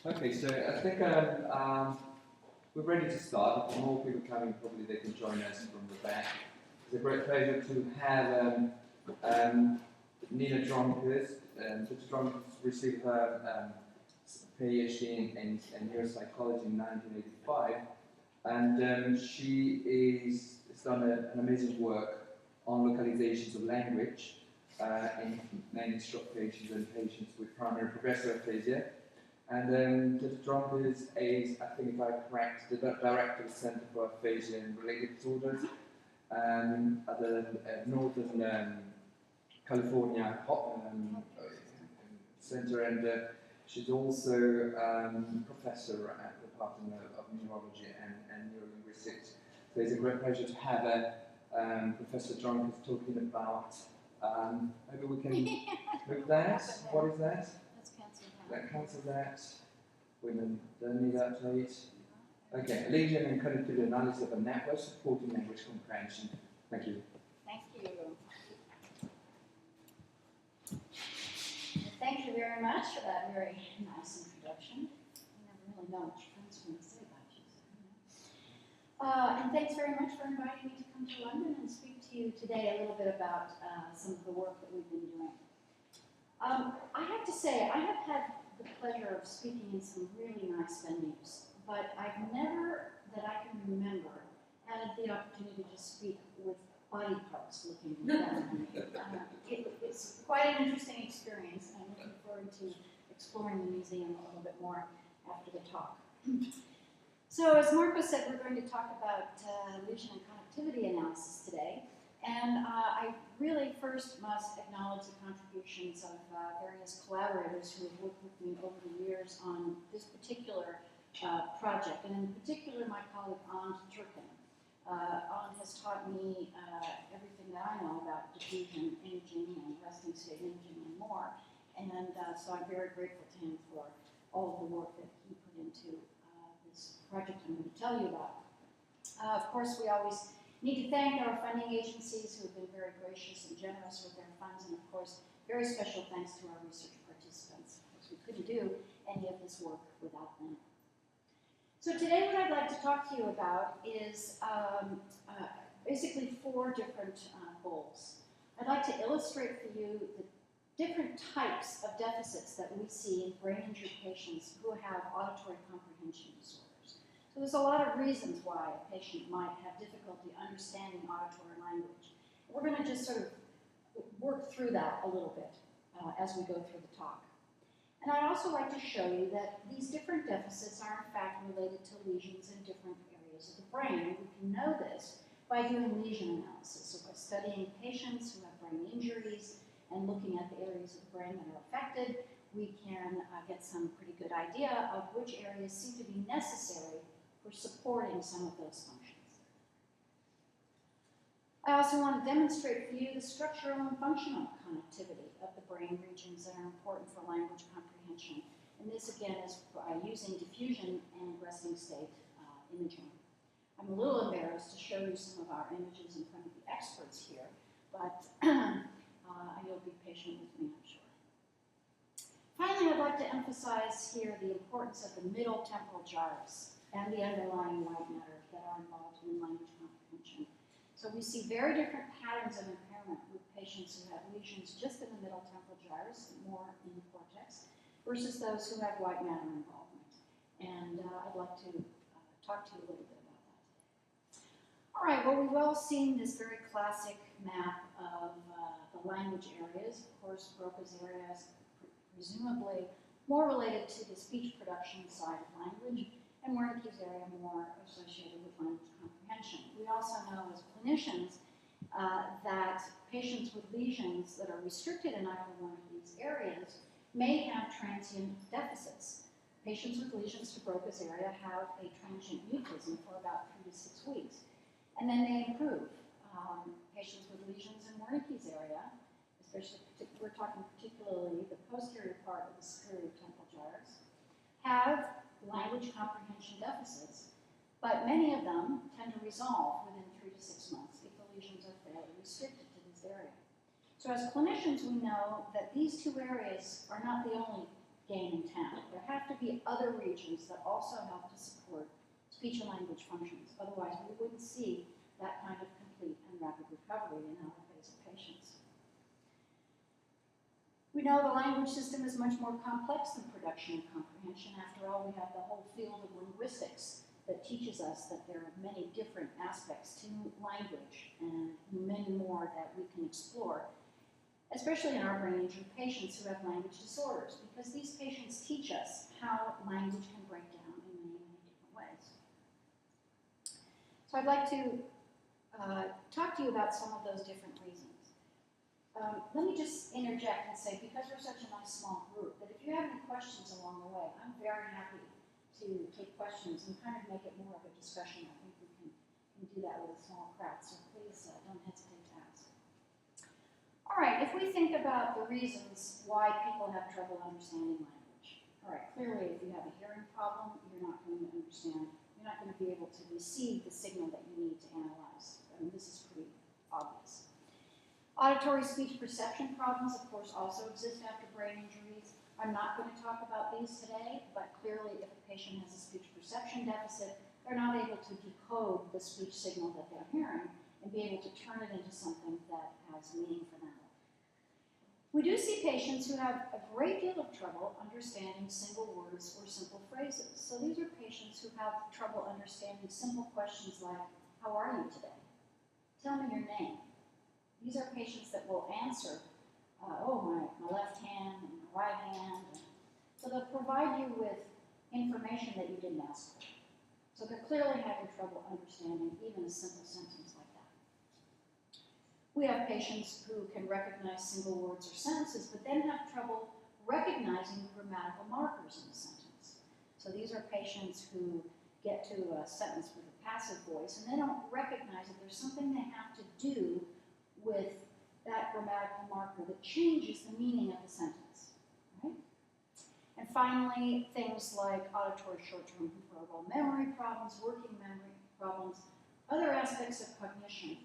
Okay, so I think we're ready to start. If more people coming, probably they can join us from the back. It's a great pleasure to have Nina Dronkers. Dr. Dronkers received her PhD in neuropsychology in 1985, and she has done an amazing work on localizations of language in mainly stroke patients and patients with primary progressive aphasia. And Dr. Dronkers is, I think if I'm correct, the director of the Center for Aphasia and Related Disorders at the Northern California Center, and she's also professor at the Department of Neurology and Neurolinguistics. So it's a great pleasure to have Professor Dronkers talking about, maybe we can move that. What is that? That cancels that. We don't need that, please. Okay, Lesion and cognitive analysis of a network supporting language comprehension. Thank you. Thank you. Thank you very much for that very nice introduction. You never really know what your friends are going to say about you. And thanks very much for inviting me to come to London and speak to you today a little bit about some of the work that we've been doing. I have to say, I have had the pleasure of speaking in some really nice venues, but I've never, that I can remember, had the opportunity to speak with body parts looking down on me. It's quite an interesting experience, and I'm looking forward to exploring the museum a little bit more after the talk. So, as Marco said, we're going to talk about lesion and connectivity analysis today. And I really first must acknowledge the contributions of various collaborators who have worked with me over the years on this particular project, and in particular my colleague Anne Turpin. Anne has taught me everything that I know about diffusion imaging and resting state imaging and more, and so I'm very grateful to him for all of the work that he put into this project I'm going to tell you about. Of course, we always need to thank our funding agencies who have been very gracious and generous with their funds, and of course, very special thanks to our research participants, because we couldn't do any of this work without them. So today what I'd like to talk to you about is basically four different goals. I'd like to illustrate for you the different types of deficits that we see in brain-injured patients who have auditory comprehension disorders. So there's a lot of reasons why a patient might have difficulty understanding auditory language. We're going to just sort of work through that a little bit as we go through the talk. And I'd also like to show you that these different deficits are in fact related to lesions in different areas of the brain. And we can know this by doing lesion analysis. So by studying patients who have brain injuries and looking at the areas of the brain that are affected, we can get some pretty good idea of which areas seem to be necessary for supporting some of those functions. I also want to demonstrate for you the structural and functional connectivity of the brain regions that are important for language comprehension. And this again is using diffusion and resting state imaging. I'm a little embarrassed to show you some of our images in front of the experts here, but you'll be patient with me, I'm sure. Finally, I'd like to emphasize here the importance of the middle temporal gyrus and the underlying white matter that are involved in language comprehension. So we see very different patterns of impairment with patients who have lesions just in the middle temporal gyrus, more in the cortex, versus those who have white matter involvement. And I'd like to talk to you a little bit about that. All right, well, we've all seen this very classic map of the language areas. Of course, Broca's area is presumably more related to the speech production side of language, and Wernicke's area more associated with language comprehension. We also know as clinicians that patients with lesions that are restricted in either one of these areas may have transient deficits. Patients with lesions to Broca's area have a transient mutism for about 3 to 6 weeks, and then they improve. Patients with lesions in Wernicke's area, especially we're talking particularly the posterior part of the superior temporal gyrus, have language comprehension deficits, but many of them tend to resolve within 3 to 6 months if the lesions are fairly restricted to this area. So as clinicians, we know that these two areas are not the only gain intent. There have to be other regions that also help to support speech and language functions. Otherwise, we wouldn't see that kind of complete and rapid recovery in our aphasic patients. We know the language system is much more complex than production and comprehension. After all, we have the whole field of linguistics that teaches us that there are many different aspects to language and many more that we can explore, especially in our brain injury patients who have language disorders, because these patients teach us how language can break down in many, many different ways. So I'd like to talk to you about some of those different reasons. Let me just interject and say, because we're such a nice small group, that if you have any questions along the way, I'm very happy to take questions and kind of make it more of a discussion. I think we can do that with a small crowd, so please don't hesitate to ask. All right, if we think about the reasons why people have trouble understanding language. All right, clearly if you have a hearing problem, you're not going to understand, you're not going to be able to receive the signal that you need to analyze. I mean, this is pretty obvious. Auditory speech perception problems, of course, also exist after brain injuries. I'm not going to talk about these today, but clearly if a patient has a speech perception deficit, they're not able to decode the speech signal that they're hearing and be able to turn it into something that has meaning for them. We do see patients who have a great deal of trouble understanding single words or simple phrases. So these are patients who have trouble understanding simple questions like, how are you today? Tell me your name. These are patients that will answer, oh, my left hand and my right hand. So they'll provide you with information that you didn't ask for. So they're clearly having trouble understanding even a simple sentence like that. We have patients who can recognize single words or sentences, but then have trouble recognizing the grammatical markers in a sentence. So these are patients who get to a sentence with a passive voice, and they don't recognize that there's something they have to do with that grammatical marker that changes the meaning of the sentence, right? And finally, things like auditory short-term verbal memory problems, working memory problems, other aspects of cognition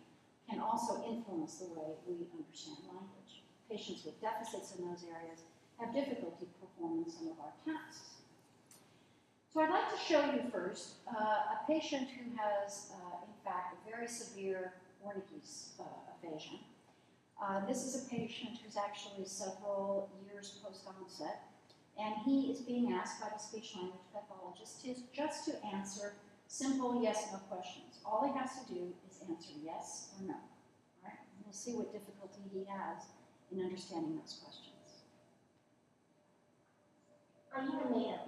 can also influence the way we understand language. Patients with deficits in those areas have difficulty performing some of our tasks. So I'd like to show you first a patient who has, in fact, a very severe Wernicke's aphasia. This is a patient who's actually several years post-onset, and he is being asked by the speech-language pathologist just to answer simple yes-no questions. All he has to do is answer yes or no. Right? And we'll see what difficulty he has in understanding those questions. Are you a man?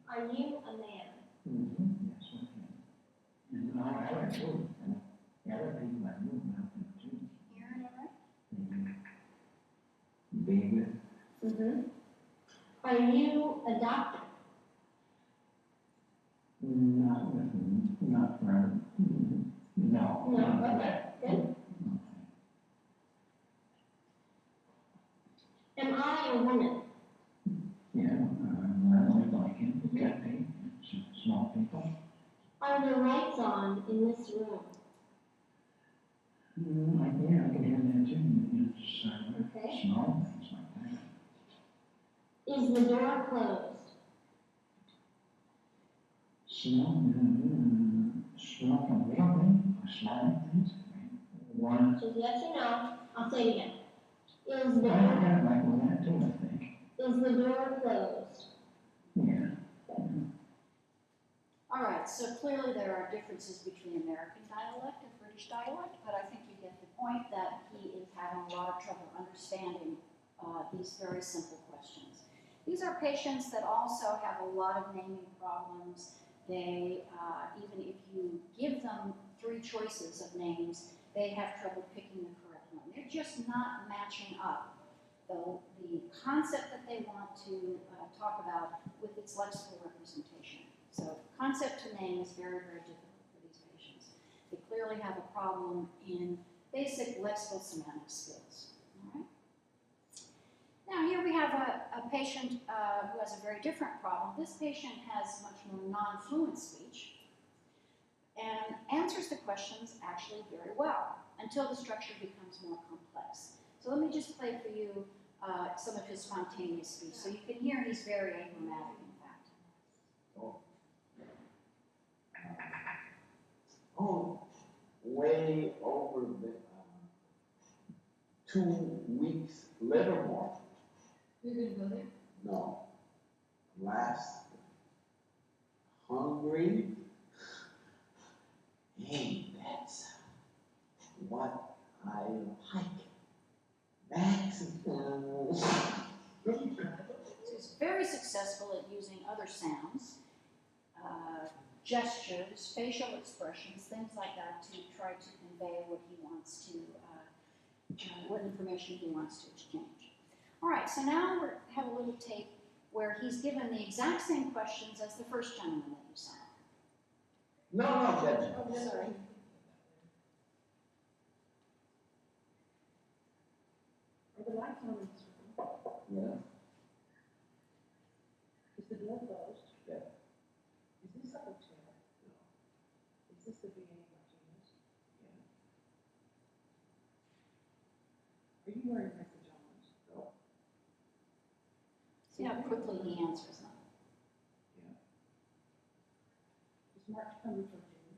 Are you a man? Hearing all right? Mm-hmm. Are you a doctor? Not for no. No, okay, good. Am I a woman? Yeah, like him, got me, small people. Are the lights on in this room? Yeah, I can hear that too. It's Okay. small things like that. Is the door closed? Small from building, small things. One. Says yes or no. I'll say it again. Is I the got like that too, I think. is the door closed? Yeah. All right, so clearly there are differences between American dialect and British dialect, but I think you get the point that he is having a lot of trouble understanding these very simple questions. These are patients that also have a lot of naming problems. They, even if you give them 3 choices of names, they have trouble picking the correct one. They're just not matching up the concept that they want to talk about with its lexical representation. So concept to name is very, very difficult for these patients. They clearly have a problem in basic lexical semantic skills. All right? Now here we have a patient who has a very different problem. This patient has much more non-fluent speech and answers the questions actually very well until the structure becomes more complex. So let me just play for you some of his spontaneous speech. So you can hear he's very agrammatic, in fact. Way over the 2 weeks Livermore. You're going to go there? No. Last Hungary. Hey, that's what I like. Mexican. So he's very successful at using other sounds, gestures, facial expressions, things like that to try to convey what he wants to, what information he wants to exchange. All right, so now we have a little tape where he's given the exact same questions as the first gentleman that you saw. No, Judge. Oh, sorry. Are the lights on in this room? Yeah. Is the door closed? Yeah. Is this a hotel? No. Is this the VA Martinez? Yeah. Are you wearing my pajamas? No. See how quickly he answers them. Is March coming from June?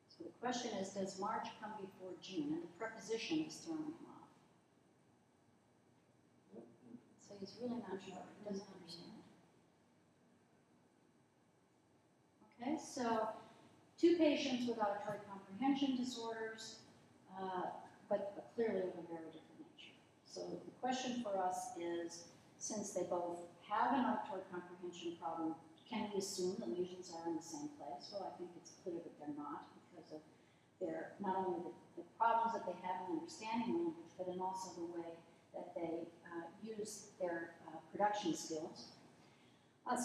So the question is, does March come before June? And the preposition is throwing him off. So he's really not sure. He doesn't understand. Okay, so 2 patients with auditory comprehension disorders, but clearly of a very different nature. So the question for us is, since they both have an auditory comprehension problem, can we assume the lesions are in the same place? Well, I think it's clear that they're not, because of their, not only the problems that they have in understanding language, but in also the way that they use their production skills.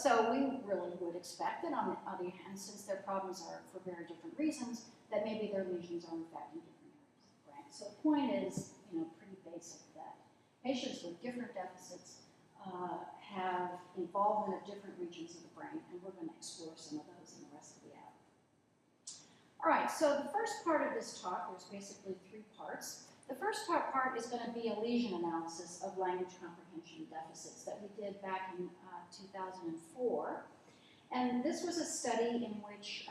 So we really would expect that on the other hand, since their problems are for very different reasons, that maybe their lesions are in fact in different areas of the brain. So the point is, pretty basic, that patients with different deficits have involvement of different regions of the brain, and we're going to explore some of those in the rest of the hour. All right, so the first part of this talk, there's basically 3 parts. The first part is going to be a lesion analysis of language comprehension deficits that we did back in 2004. And this was a study in which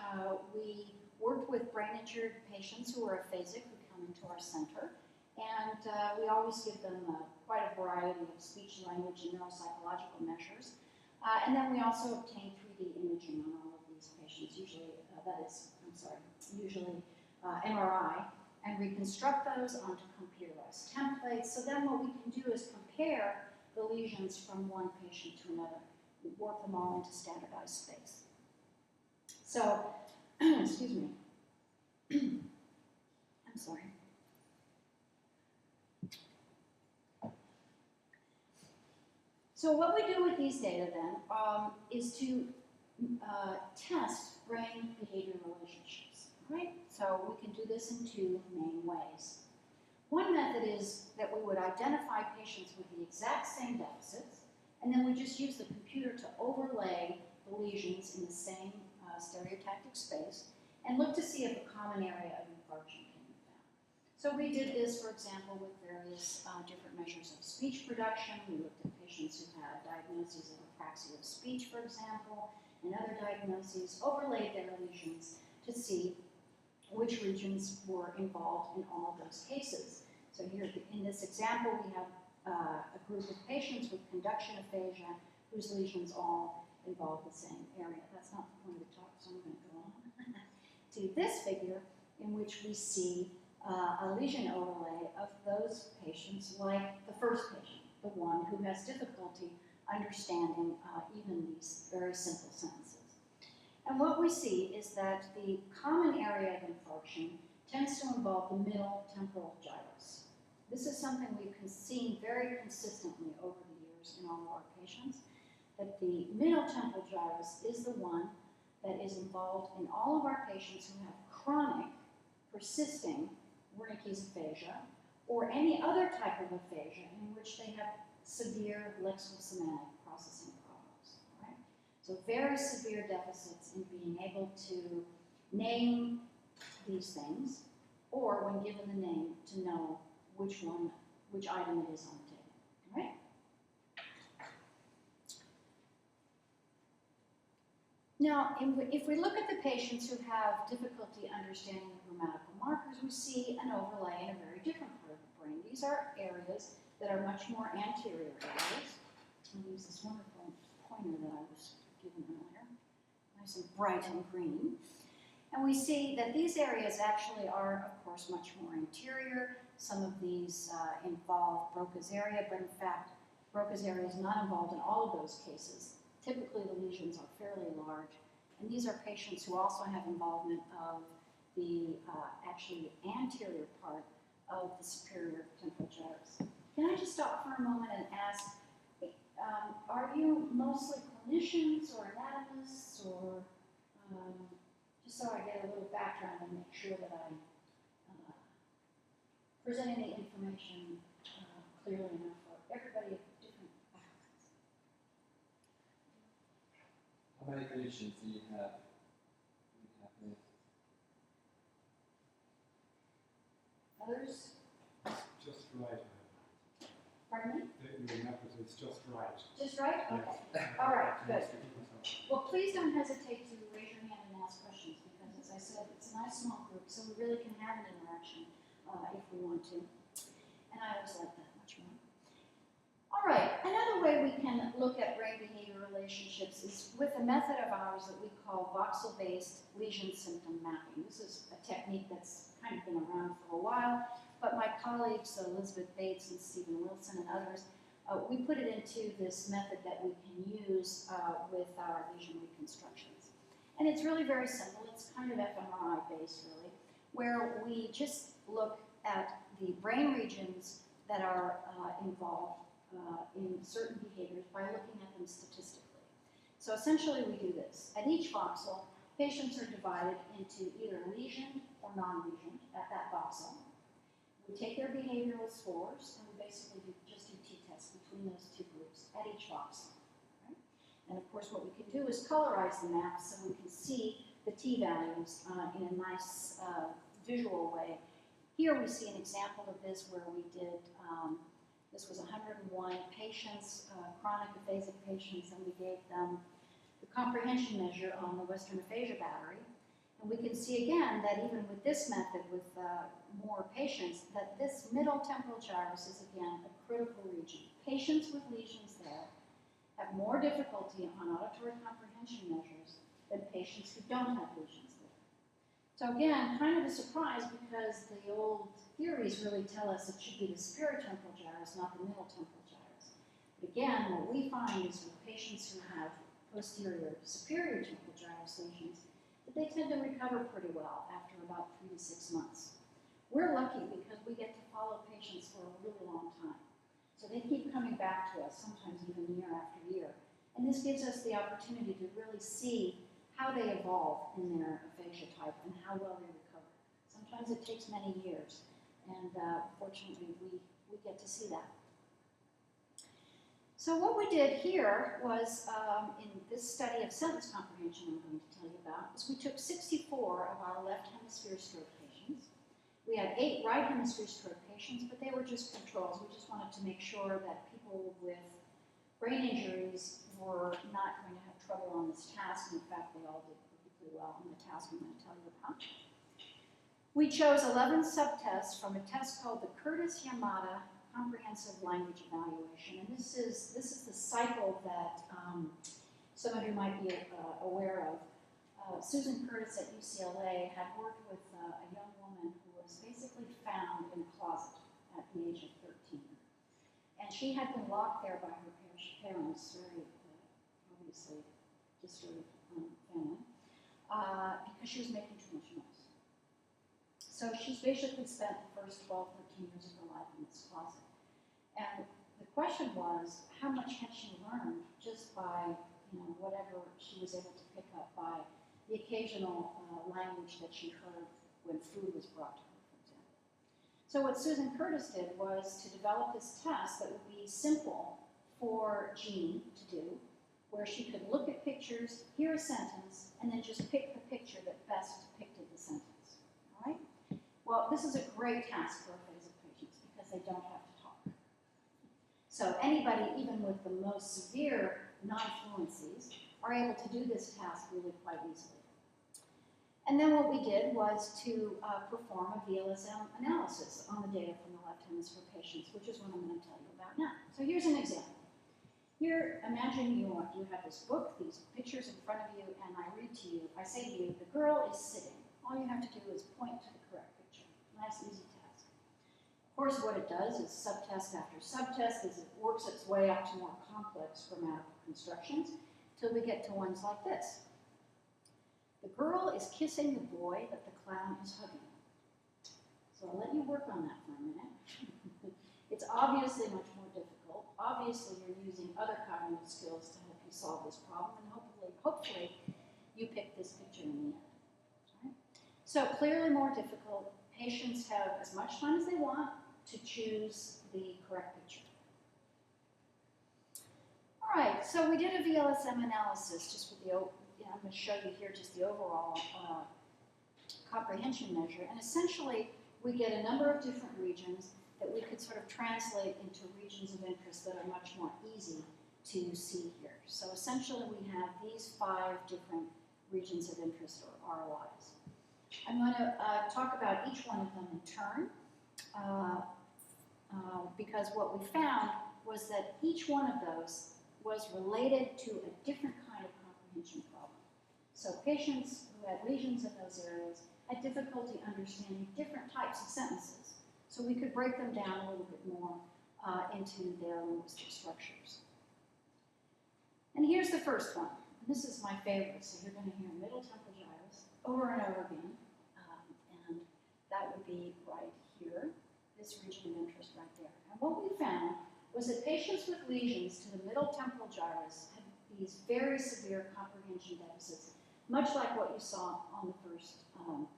we worked with brain-injured patients who are aphasic who come into our center. And we always give them quite a variety of speech, language, and neuropsychological measures. And then we also obtain 3D imaging on all of these patients, usually, usually MRI, and reconstruct those onto computerized templates. So then what we can do is compare the lesions from one patient to another, work them all into standardized space. So, excuse me. I'm sorry. So what we do with these data then is to test brain behavior relationships, right? So we can do this in 2 main ways. One method is that we would identify patients with the exact same deficits, and then we just use the computer to overlay the lesions in the same stereotactic space and look to see if a common area of infarction can be found. So we did this, for example, with various different measures of speech production. We looked at patients who had diagnoses of apraxia of speech, for example, and other diagnoses, overlaid their lesions to see which regions were involved in all of those cases. So here, in this example, we have a group of patients with conduction aphasia whose lesions all involve the same area. That's not the point of the talk, so I'm going to go on to this figure, in which we see a lesion overlay of those patients, like the first patient, the one who has difficulty understanding even these very simple sentences. And what we see is that the common area of infarction tends to involve the middle temporal gyrus. This is something we've seen very consistently over the years in all of our patients, that the middle temporal gyrus is the one that is involved in all of our patients who have chronic, persisting Wernicke's aphasia, or any other type of aphasia in which they have severe lexical-semantic processing problems. Right? So very severe deficits in being able to name these things, or when given the name to know which item it is on the table, all right? Now, if we look at the patients who have difficulty understanding the grammatical markers, we see an overlay in a very different part of the brain. These are areas that are much more anterior areas. I'll use this wonderful pointer that I was given earlier, nice and bright and green. And we see that these areas actually are, of course, much more anterior. Some of these involve Broca's area, but in fact, Broca's area is not involved in all of those cases. Typically, the lesions are fairly large, and these are patients who also have involvement of the actually anterior part of the superior temporal gyrus. Can I just stop for a moment and ask, are you mostly clinicians or anatomists, or just so I get a little background and make sure that I'm presenting the information clearly enough for everybody of different backgrounds? How many clinicians do you have? Here? Others? Just right. Pardon me? Your method is just right. Just right? Okay. All right, good. Well, please don't hesitate to raise your hand and ask questions, because as I said, it's a nice small group, so we really can have an interaction if we want to. And I always like that much more. All right, another way we can look at brain behavior relationships is with a method of ours that we call voxel-based lesion symptom mapping. This is a technique that's kind of been around for a while, but my colleagues, Elizabeth Bates and Stephen Wilson and others, we put it into this method that we can use with our lesion reconstructions. And it's really very simple. It's kind of fMRI based, really, where we just look at the brain regions that are involved in certain behaviors by looking at them statistically. So essentially we do this. At each voxel, patients are divided into either lesion or non-lesion at that voxel. We take their behavioral scores, and we basically just do t-tests between those two groups at each voxel. Right? And of course, what we can do is colorize the map so we can see the t-values in a nice visual way. Here we see an example of this where we did, this was 101 patients, chronic aphasic patients, and we gave them the comprehension measure on the Western Aphasia battery. And we can see again that even with this method, with more patients, that this middle temporal gyrus is again a critical region. Patients with lesions there have more difficulty on auditory comprehension measures than patients who don't have lesions there. So again, kind of a surprise, because the old theories really tell us it should be the superior temporal gyrus, not the middle temporal gyrus. But again, what we find is with patients who have posterior superior temporal gyrus lesions, they tend to recover pretty well after about 3 to 6 months. We're lucky because we get to follow patients for a really long time. So they keep coming back to us, sometimes even year after year. And this gives us the opportunity to really see how they evolve in their aphasia type and how well they recover. Sometimes it takes many years, and fortunately we get to see that. So what we did here was, in this study of sentence comprehension I'm going to tell you about, is we took 64 of our left hemisphere stroke patients. We had 8 right hemisphere stroke patients, but they were just controls. We just wanted to make sure that people with brain injuries were not going to have trouble on this task. In fact, they all did perfectly well on the task I'm going to tell you about. We chose 11 subtests from a test called the Curtis-Yamada Comprehensive Language Evaluation, and this is the cycle that some of you might be aware of. Susan Curtis at UCLA had worked with a young woman who was basically found in a closet at the age of 13, and she had been locked there by her parents, very obviously disturbed family, because she was making too much noise. So she's basically spent the first 12, 13 years of her life in this closet. And the question was, how much had she learned just by, whatever she was able to pick up by the occasional language that she heard when food was brought to her, for example. So what Susan Curtis did was to develop this test that would be simple for Jean to do, where she could look at pictures, hear a sentence, and then just pick the picture that best depicted the sentence. All right? Well, this is a great task for aphasic patients because they don't have to talk. So anybody, even with the most severe non-fluencies, are able to do this task really quite easily. And then what we did was to perform a VLSM analysis on the data from the left hemisphere patients, which is what I'm going to tell you about now. So here's an example. Here, imagine you have this book, these pictures in front of you, and I read to you, I say to you, the girl is sitting. All you have to do is point to the correct picture. Nice, easy task. Of course, what it does is subtest after subtest as it works its way up to more complex grammatical constructions till we get to ones like this. The girl is kissing the boy that the clown is hugging. So I'll let you work on that for a minute. It's obviously much more difficult. Obviously, you're using other cognitive skills to help you solve this problem, and hopefully, you pick this picture in the end. Right? So clearly more difficult. Patients have as much time as they want to choose the correct picture. All right, so we did a VLSM analysis just with the, I'm going to show you here just the overall comprehension measure, and essentially we get a number of different regions that we could sort of translate into regions of interest that are much more easy to see here. So essentially we have these 5 different regions of interest, or ROIs. I'm going to talk about each one of them in turn, because what we found was that each one of those was related to a different kind of comprehension problem. So patients who had lesions in those areas had difficulty understanding different types of sentences. So we could break them down a little bit more into their linguistic structures. And here's the first one. This is my favorite, so you're going to hear middle temporal gyrus over and over again. And that would be right here, this region of interest right there. And what we found was that patients with lesions to the middle temporal gyrus had these very severe comprehension deficits, much like what you saw on the first,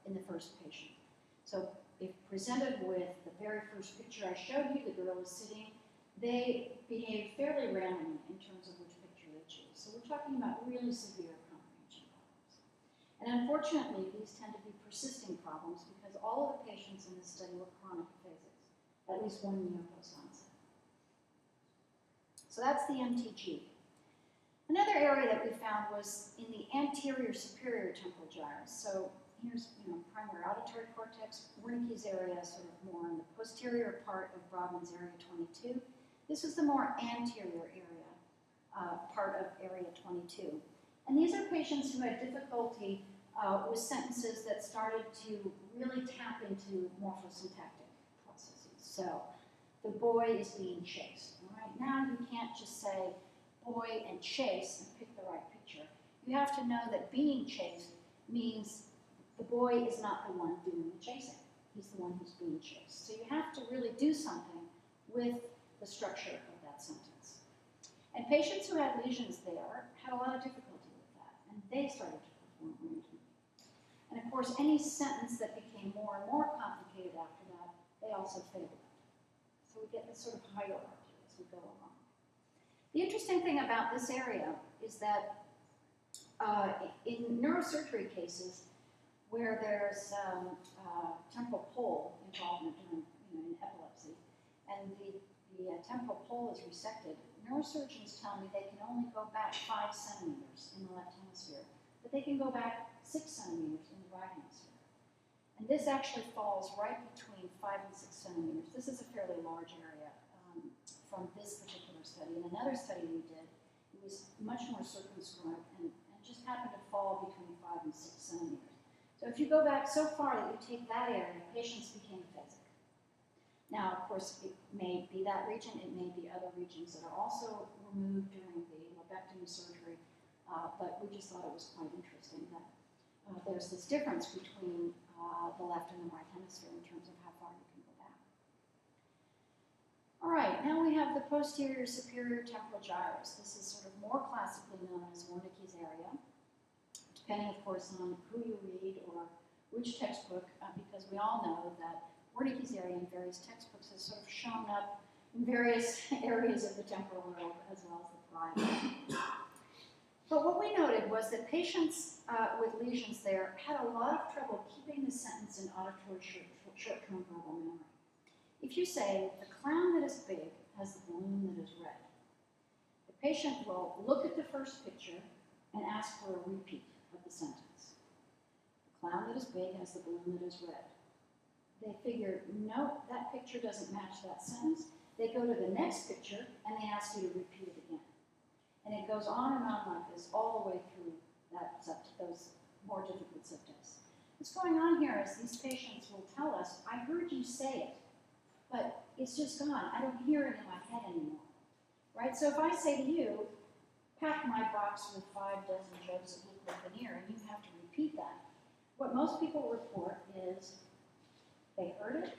in the first patient. So if presented with the very first picture I showed you, the girl is sitting, they behave fairly randomly in terms of which picture they choose. So we're talking about really severe comprehension problems. And unfortunately, these tend to be persisting problems because all of the patients in this study were chronic aphasics, at least 1 year post-onset. So that's the MTG. Another area that we found was in the anterior superior temporal gyrus. So here's primary auditory cortex, Wernicke's area, sort of more in the posterior part of Brodmann's area 22. This is the more anterior area, part of area 22. And these are patients who had difficulty with sentences that started to really tap into morphosyntactic processes. So the boy is being chased. All right, now you can't just say boy and chase and pick the right picture. You have to know that being chased means the boy is not the one doing the chasing. He's the one who's being chased. So you have to really do something with the structure of that sentence. And patients who had lesions there had a lot of difficulty with that, and they started to perform arrangement. And of course, any sentence that became more and more complicated after that, they also failed it. So we get this sort of hierarchy as we go along. The interesting thing about this area is that in neurosurgery cases, where there's temporal pole involvement in epilepsy, and the temporal pole is resected, neurosurgeons tell me they can only go back 5 centimeters in the left hemisphere, but they can go back 6 centimeters in the right hemisphere. And this actually falls right between 5 and 6 centimeters. This is a fairly large area from this particular study. In another study we did, it was much more circumscribed and just happened to fall between 5 and 6 centimeters. So if you go back so far that you take that area, patients became aphasic. Now, of course, it may be that region, it may be other regions that are also removed during the lobectomy surgery, but we just thought it was quite interesting that there's this difference between the left and the right hemisphere in terms of how far you can go back. All right, now we have the posterior superior temporal gyrus. This is sort of more classically known as Wernicke's area, depending, of course, on who you read or which textbook, because we all know that Wernicke's area in various textbooks has sort of shown up in various areas of the temporal lobe as well as the parietal. But what we noted was that patients with lesions there had a lot of trouble keeping the sentence in auditory short-term verbal memory. If you say, the clown that is big has the balloon that is red, the patient will look at the first picture and ask for a repeat of the sentence. The clown that is big has the balloon that is red. They figure, no, that picture doesn't match that sentence. They go to the next picture and they ask you to repeat it again. And it goes on and on like this all the way through those more difficult subtests. What's going on here is these patients will tell us, I heard you say it, but it's just gone. I don't hear it in my head anymore. Right? So if I say to you, pack my box with 5 dozen jokes that look like an ear, and you have to repeat that, what most people report is they heard it,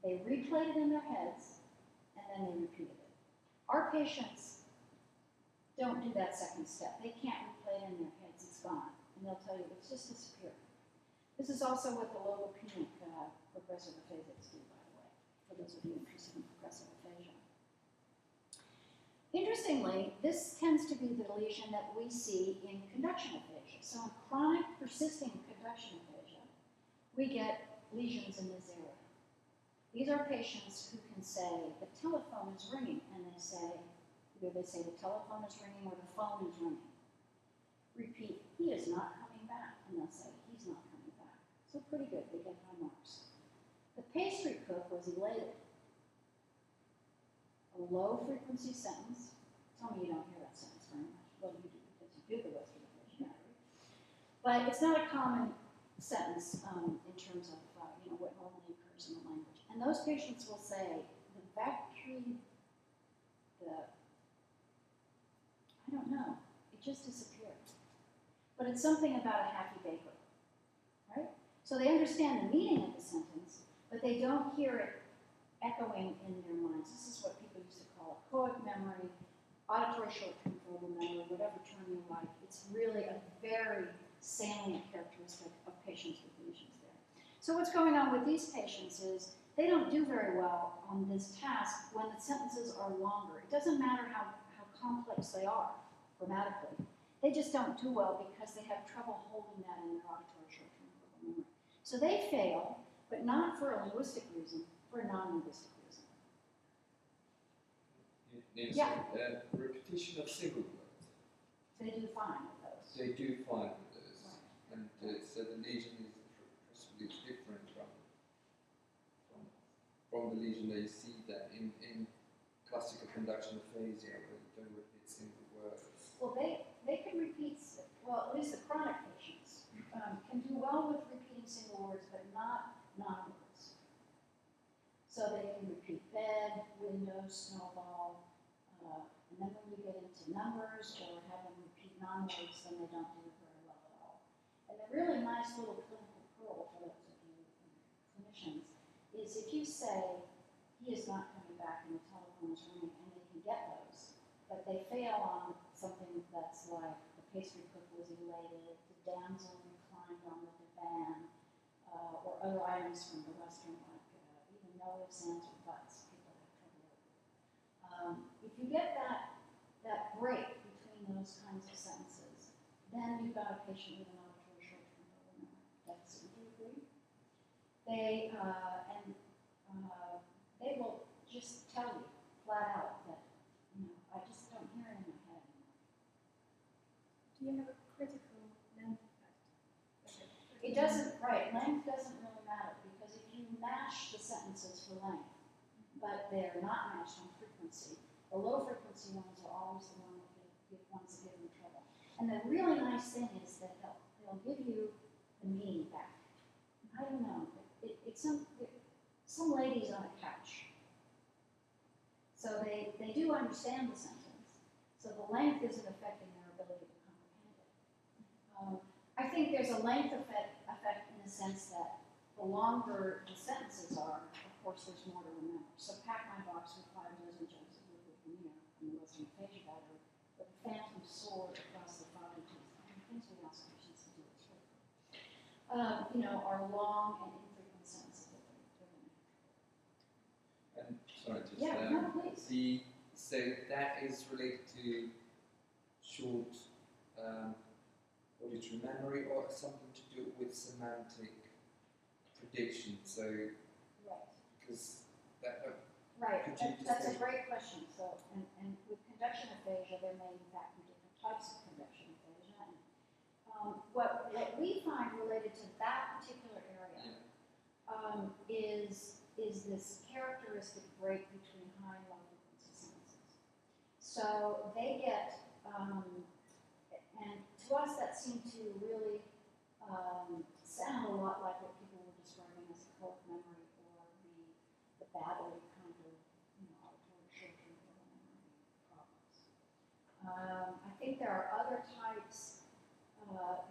they replayed it in their heads, and then they repeated it. Our patients don't do that second step. They can't replay it in their heads, it's gone. And they'll tell you it's just disappeared. This is also what the logopenic progressive aphasics do, by the way, for those of you interested in progressive aphasia. Interestingly, this tends to be the lesion that we see in conduction aphasia. So in chronic persisting conduction aphasia, we get lesions in this area. These are patients who can say, the telephone is ringing, and they say, either they say the telephone is ringing or the phone is ringing. Repeat, he is not coming back, and they'll say, he's not coming back. So pretty good, they get high marks. The pastry cook was elated. A low frequency sentence. Tell me you don't hear that sentence very much. Well, you do, because you do the rest of the patient. But it's not a common sentence in terms of what normally occurs in the language. And those patients will say, the factory, I don't know, it just disappeared. But it's something about a happy baker, right? So they understand the meaning of the sentence, but they don't hear it echoing in their minds. This is what people used to call a coic memory, auditory short-term verbal memory, whatever term you like. It's really a very salient characteristic of patients with lesions there. So what's going on with these patients is they don't do very well on this task when the sentences are longer. It doesn't matter how complex they are grammatically. They just don't do well because they have trouble holding that in their auditory short-term verbal memory. So they fail, but not for a linguistic reason, for a non-linguistic reason. Nina, Yeah. Repetition of single words. They do fine with those. They do fine with those. Right. And so the lesion is possibly different from the lesion that you see that in classical conduction aphasia where you don't repeat single words. Well, they can repeat, well, at least the chronic patients can do well with repeating single words, but not non-words. So they can repeat bed, window, snowball, and then when you get into numbers or have them repeat non-words, then they don't do it very well at all. And the really nice little clinical pearl for those of you clinicians is if you say, he is not coming back and the telephone is ringing, and they can get those, but they fail on something that's like the pastry cook was elated, the damsel reclined on the divan, or other items from the Western, like even no ifs, ands, or buts, people have trouble with. If you get that break between those kinds of sentences, then you've got a patient with an auditory short-term verbal memory deficit. Do you agree? They they will just tell you flat out that I just don't hear it in my head anymore. Do you have a critical length effect? It doesn't, right, length doesn't really matter because if you match the sentences for length, but they're not matched on frequency, the low frequency ones are always the ones that give them trouble. And the really nice thing is that they'll give you the meaning back. I don't know, it's some ladies on a couch. So they do understand the sentence. So the length isn't affecting their ability to comprehend it. I think there's a length effect in the sense that the longer the sentences are, of course, there's more to remember. So pack my box with 5 dozen jokes of liquid veneer from the Western aphasia battery, but the phantom sword across the frontages, things we ask patients to do it too. Are long and infrequent sentences that they're going to have. And sorry, just Yeah, no, please. So that is related to short auditory memory or something to do with semantic prediction. So, Right. because that, Right, Could you just that's a say- great question. So, and with conduction aphasia, there may in fact be different types of conduction aphasia. And, what we find related to that particular area is this characteristic break between high and low frequency sentences. So they get, and to us that seemed to really sound a lot like what people were describing as rote memory or the badly kind of, auditory short-term memory problems. I think there are other types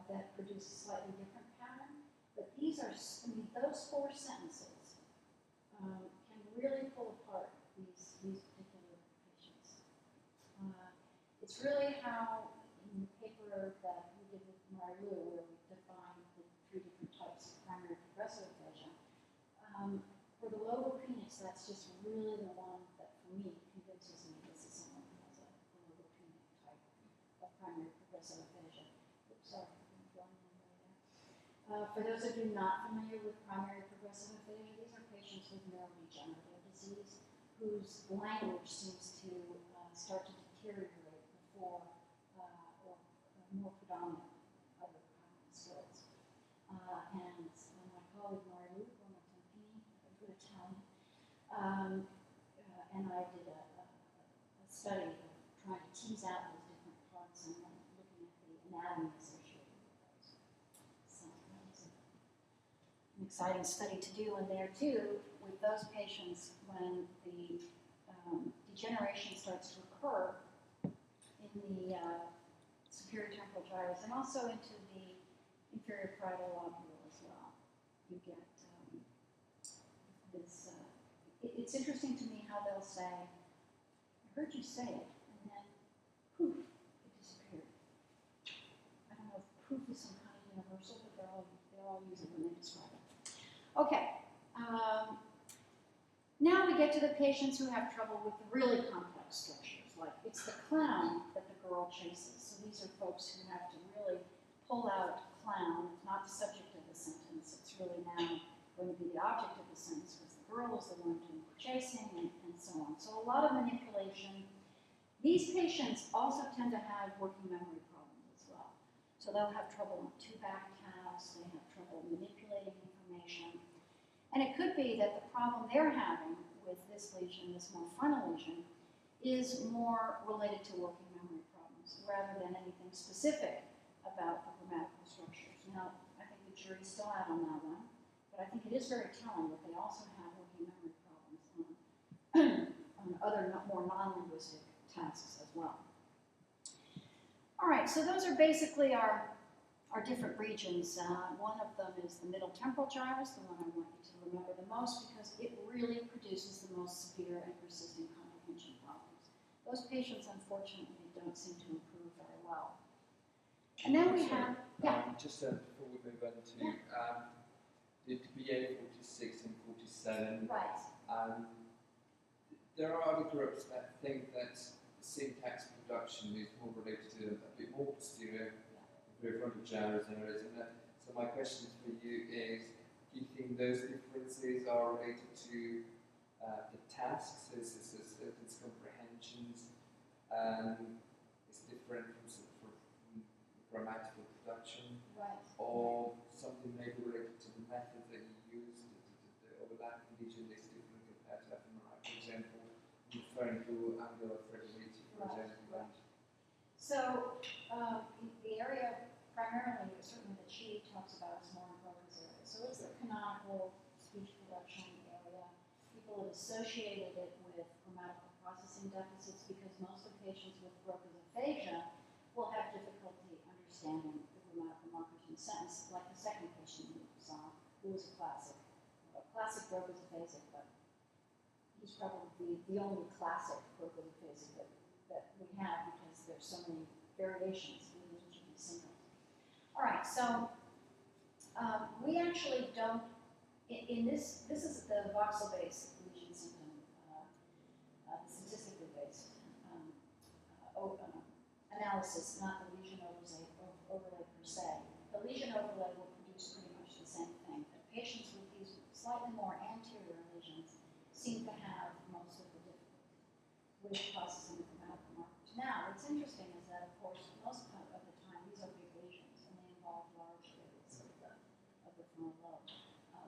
that produce a slightly different pattern, but these are, those four sentences can really pull apart these particular patients. It's really how, in the paper that we did with Marilu, where we defined the three different types of primary progressive aphasia, for the logopenics, that's just really the one that, for me, convinces me this is someone who has a logopenic type of primary progressive aphasia. Oops, sorry, I'm drawing one right there. For those of you not familiar with primary progressive aphasia, these are patients with neurodegenerative disease whose language seems to start to deteriorate before or more predominant other cognitive skills. And my colleague Marilu, a good Italian, and I did a study of trying to tease out those different parts and then looking at the anatomy associated with those. So that was an exciting study to do, and there too, with those patients, when the degeneration starts to occur in the superior temporal gyrus and also into the inferior parietal lobule as well, you get this. It's interesting to me how they'll say, "I heard you say it," and then poof, it disappeared. I don't know if proof is some kind of universal, but they're all using when they describe it. Okay. Now we get to the patients who have trouble with the really complex structures, like it's the clown that the girl chases. So these are folks who have to really pull out clown. It's not the subject of the sentence. It's really now going to be the object of the sentence because the girl is the one doing the chasing and so on. So a lot of manipulation. These patients also tend to have working memory problems as well. So they'll have trouble on two back calves. They have trouble manipulating information. And it could be that the problem they're having with this lesion, this more frontal lesion, is more related to working memory problems rather than anything specific about the grammatical structures. Now, I think the jury's still out on that one, but I think it is very telling that they also have working memory problems on other more non-linguistic tasks as well. All right, so those are basically our different regions. One of them is the middle temporal gyrus, the one I want you to remember the most because it really produces the most severe and persistent comprehension problems. Those patients, unfortunately, don't seem to improve very well. And then we have, just before we move on to the BA 46 and 47, right. There are other groups that think that syntax production is more related to a bit more posterior, very frontal gyrus areas. And so my question for you is, do you think those differences are related to the tasks, so it's comprehensions, is different from grammatical production, Right. or something maybe related to the method that you use, the overlap condition is different compared to fMRI, for example, referring to angular fragility, for example. Right. So the area primarily, certainly that she talks about is more in Broca's area. So it's the canonical speech production area. People have associated it with grammatical processing deficits because most of patients with Broca's aphasia will have difficulty understanding the grammatical markers in a sentence, like the second patient you saw, who was a classic Broca's aphasic, but he's probably the only classic Broca's aphasic that we have because there's so many variations within each of these syndromes. All right, so we actually don't, in this is the voxel-based lesion symptom, statistically based analysis, not the lesion overlay per se. The lesion overlay will produce pretty much the same thing. That patients with these slightly more anterior lesions seem to have most of the difficulty with processing the grammatical markers. Now, what's interesting is that, of course, most of the time, these are big lesions, and they involve large areas of the frontal lobe.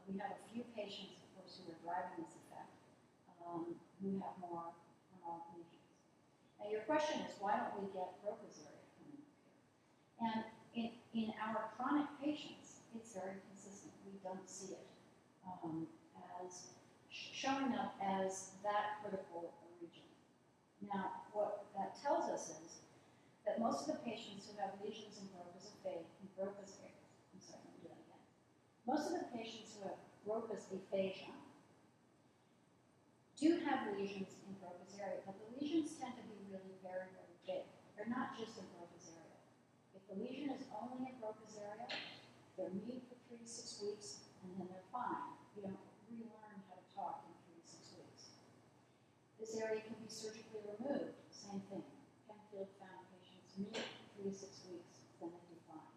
We have a few patients, of course, who are driving this effect, who have more lesions. Now, your question is, why don't we get Broca's area coming up here? And in our chronic patients, it's very consistent. We don't see it as showing up as that critical region. Now, what that tells us is that most of the patients who have lesions in Broca's area, most of the patients who have Broca's aphasia do have lesions in Broca's area, but the lesions tend to be really very, very big. They're not just in Broca's area. If the lesion is only in Broca's area, they're mute for 3 to 6 weeks, and then they're fine. You don't relearn how to talk in 3 to 6 weeks. This area can be surgically removed. Same thing. Penfield found patients mute for 3 to 6 weeks, then they do fine.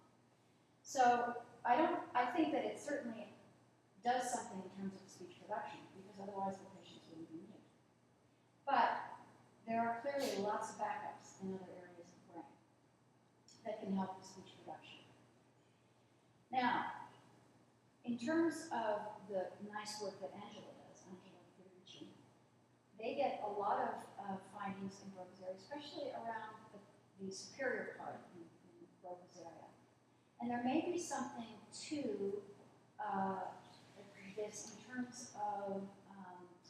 So I think that it certainly does something in terms of speech production, because otherwise the patients wouldn't be mute. But there are clearly lots of backups in other areas of the brain that can help with speech production. Now, in terms of the nice work that Angela does, Angela Fiorucci, they get a lot of findings in Broca's area, especially around the superior part in Broca's area. And there may be something to this in terms of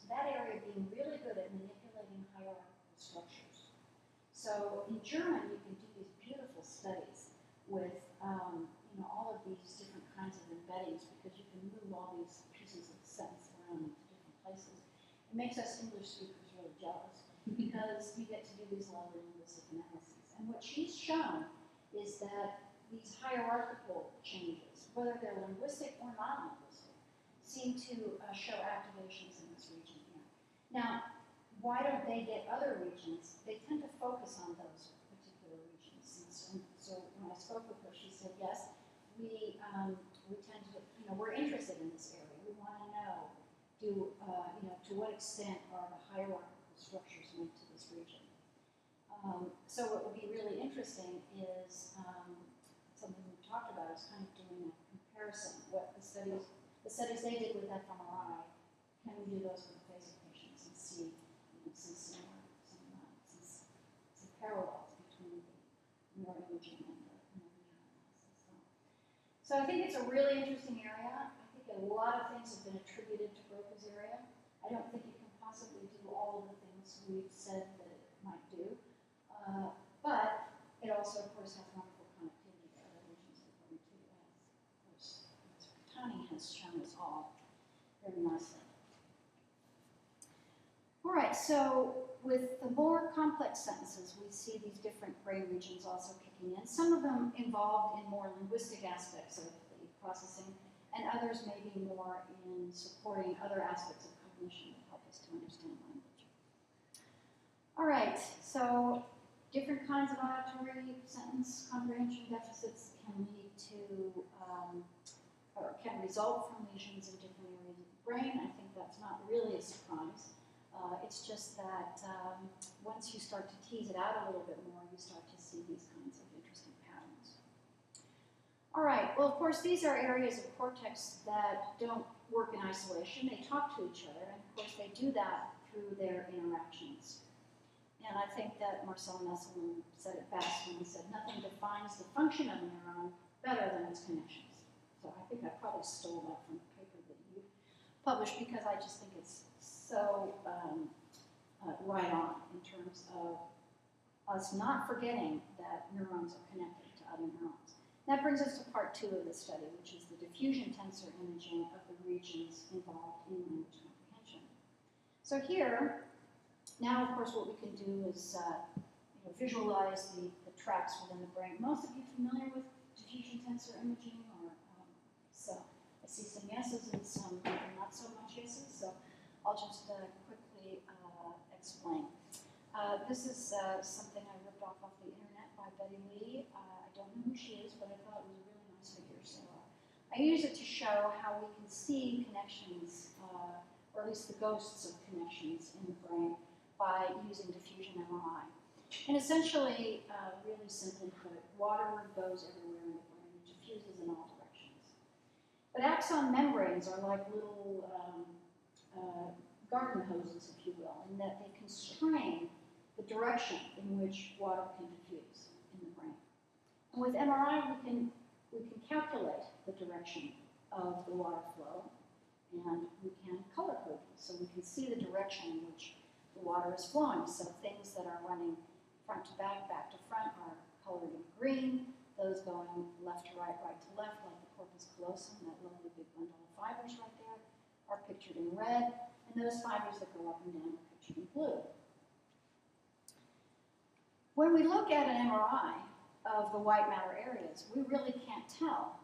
that area being really good at manipulating hierarchical structures. So in German, you can do these beautiful studies with all of these different kinds of embeddings, because you can move all these pieces of the sentence around into different places. It makes us English speakers really jealous, because we get to do these lovely linguistic analyses. And what she's shown is that these hierarchical changes, whether they're linguistic or non-linguistic, seem to show activations in this region here. Now, why don't they get other regions? They tend to focus on those particular regions. And so when I spoke with her, she said, yes, we tend to, we're interested in this area. We want to know, to what extent are the hierarchical structures linked to this region? So what would be really interesting is something we've talked about is kind of doing a comparison. What the studies they did with fMRI, can we do those with aphasia patients and see some parallels between the neuroimaging and the regional analysis. So I think it's a really interesting area. I think a lot of things have been attributed to Broca's area. I don't think it can possibly do all of the things we've said that it might do. But it also, of course, has wonderful connectivity to other regions of the brain too, as Tani has shown us all very nicely. All right, so with the more complex sentences, we see these different brain regions also kicking in. Some of them involved in more linguistic aspects of the processing, and others may be more in supporting other aspects of cognition that help us to understand language. All right, so different kinds of auditory sentence comprehension deficits can lead to, or can result from lesions in different areas of the brain. I think that's not really a surprise. It's just that once you start to tease it out a little bit more, you start to see these kinds of interesting patterns. All right, well, of course, these are areas of cortex that don't work in isolation. They talk to each other, and of course, they do that through their interactions. And I think that Marcel Messelman said it best when he said, nothing defines the function of a neuron better than its connections. So I think I probably stole that from the paper that you published, because I just think it's so right on in terms of us not forgetting that neurons are connected to other neurons. That brings us to part 2 of the study, which is the diffusion tensor imaging of the regions involved in language comprehension. So here, now, of course, what we can do is visualize the tracts within the brain. Most of you familiar with diffusion tensor imaging? Or so I see some yeses and some not so much yeses, so I'll just quickly explain. This is something I ripped off the internet by Betty Lee. I don't know who she is, but I thought it was a really nice figure, so I I use it to show how we can see connections, or at least the ghosts of connections in the brain by using diffusion MRI. And essentially, really simply put, water goes everywhere in the brain, it diffuses in all directions. But axon membranes are like little garden hoses, if you will, in that they constrain the direction in which water can diffuse in the brain. And with MRI, we can calculate the direction of the water flow, and we can color code it, so we can see the direction in which the water is flowing. So things that are running front to back, back to front are colored in green. Those going left to right, right to left, like the corpus callosum, that lovely big bundle of fibers right there, are pictured in red, and those fibers that go up and down are pictured in blue. When we look at an MRI of the white matter areas, we really can't tell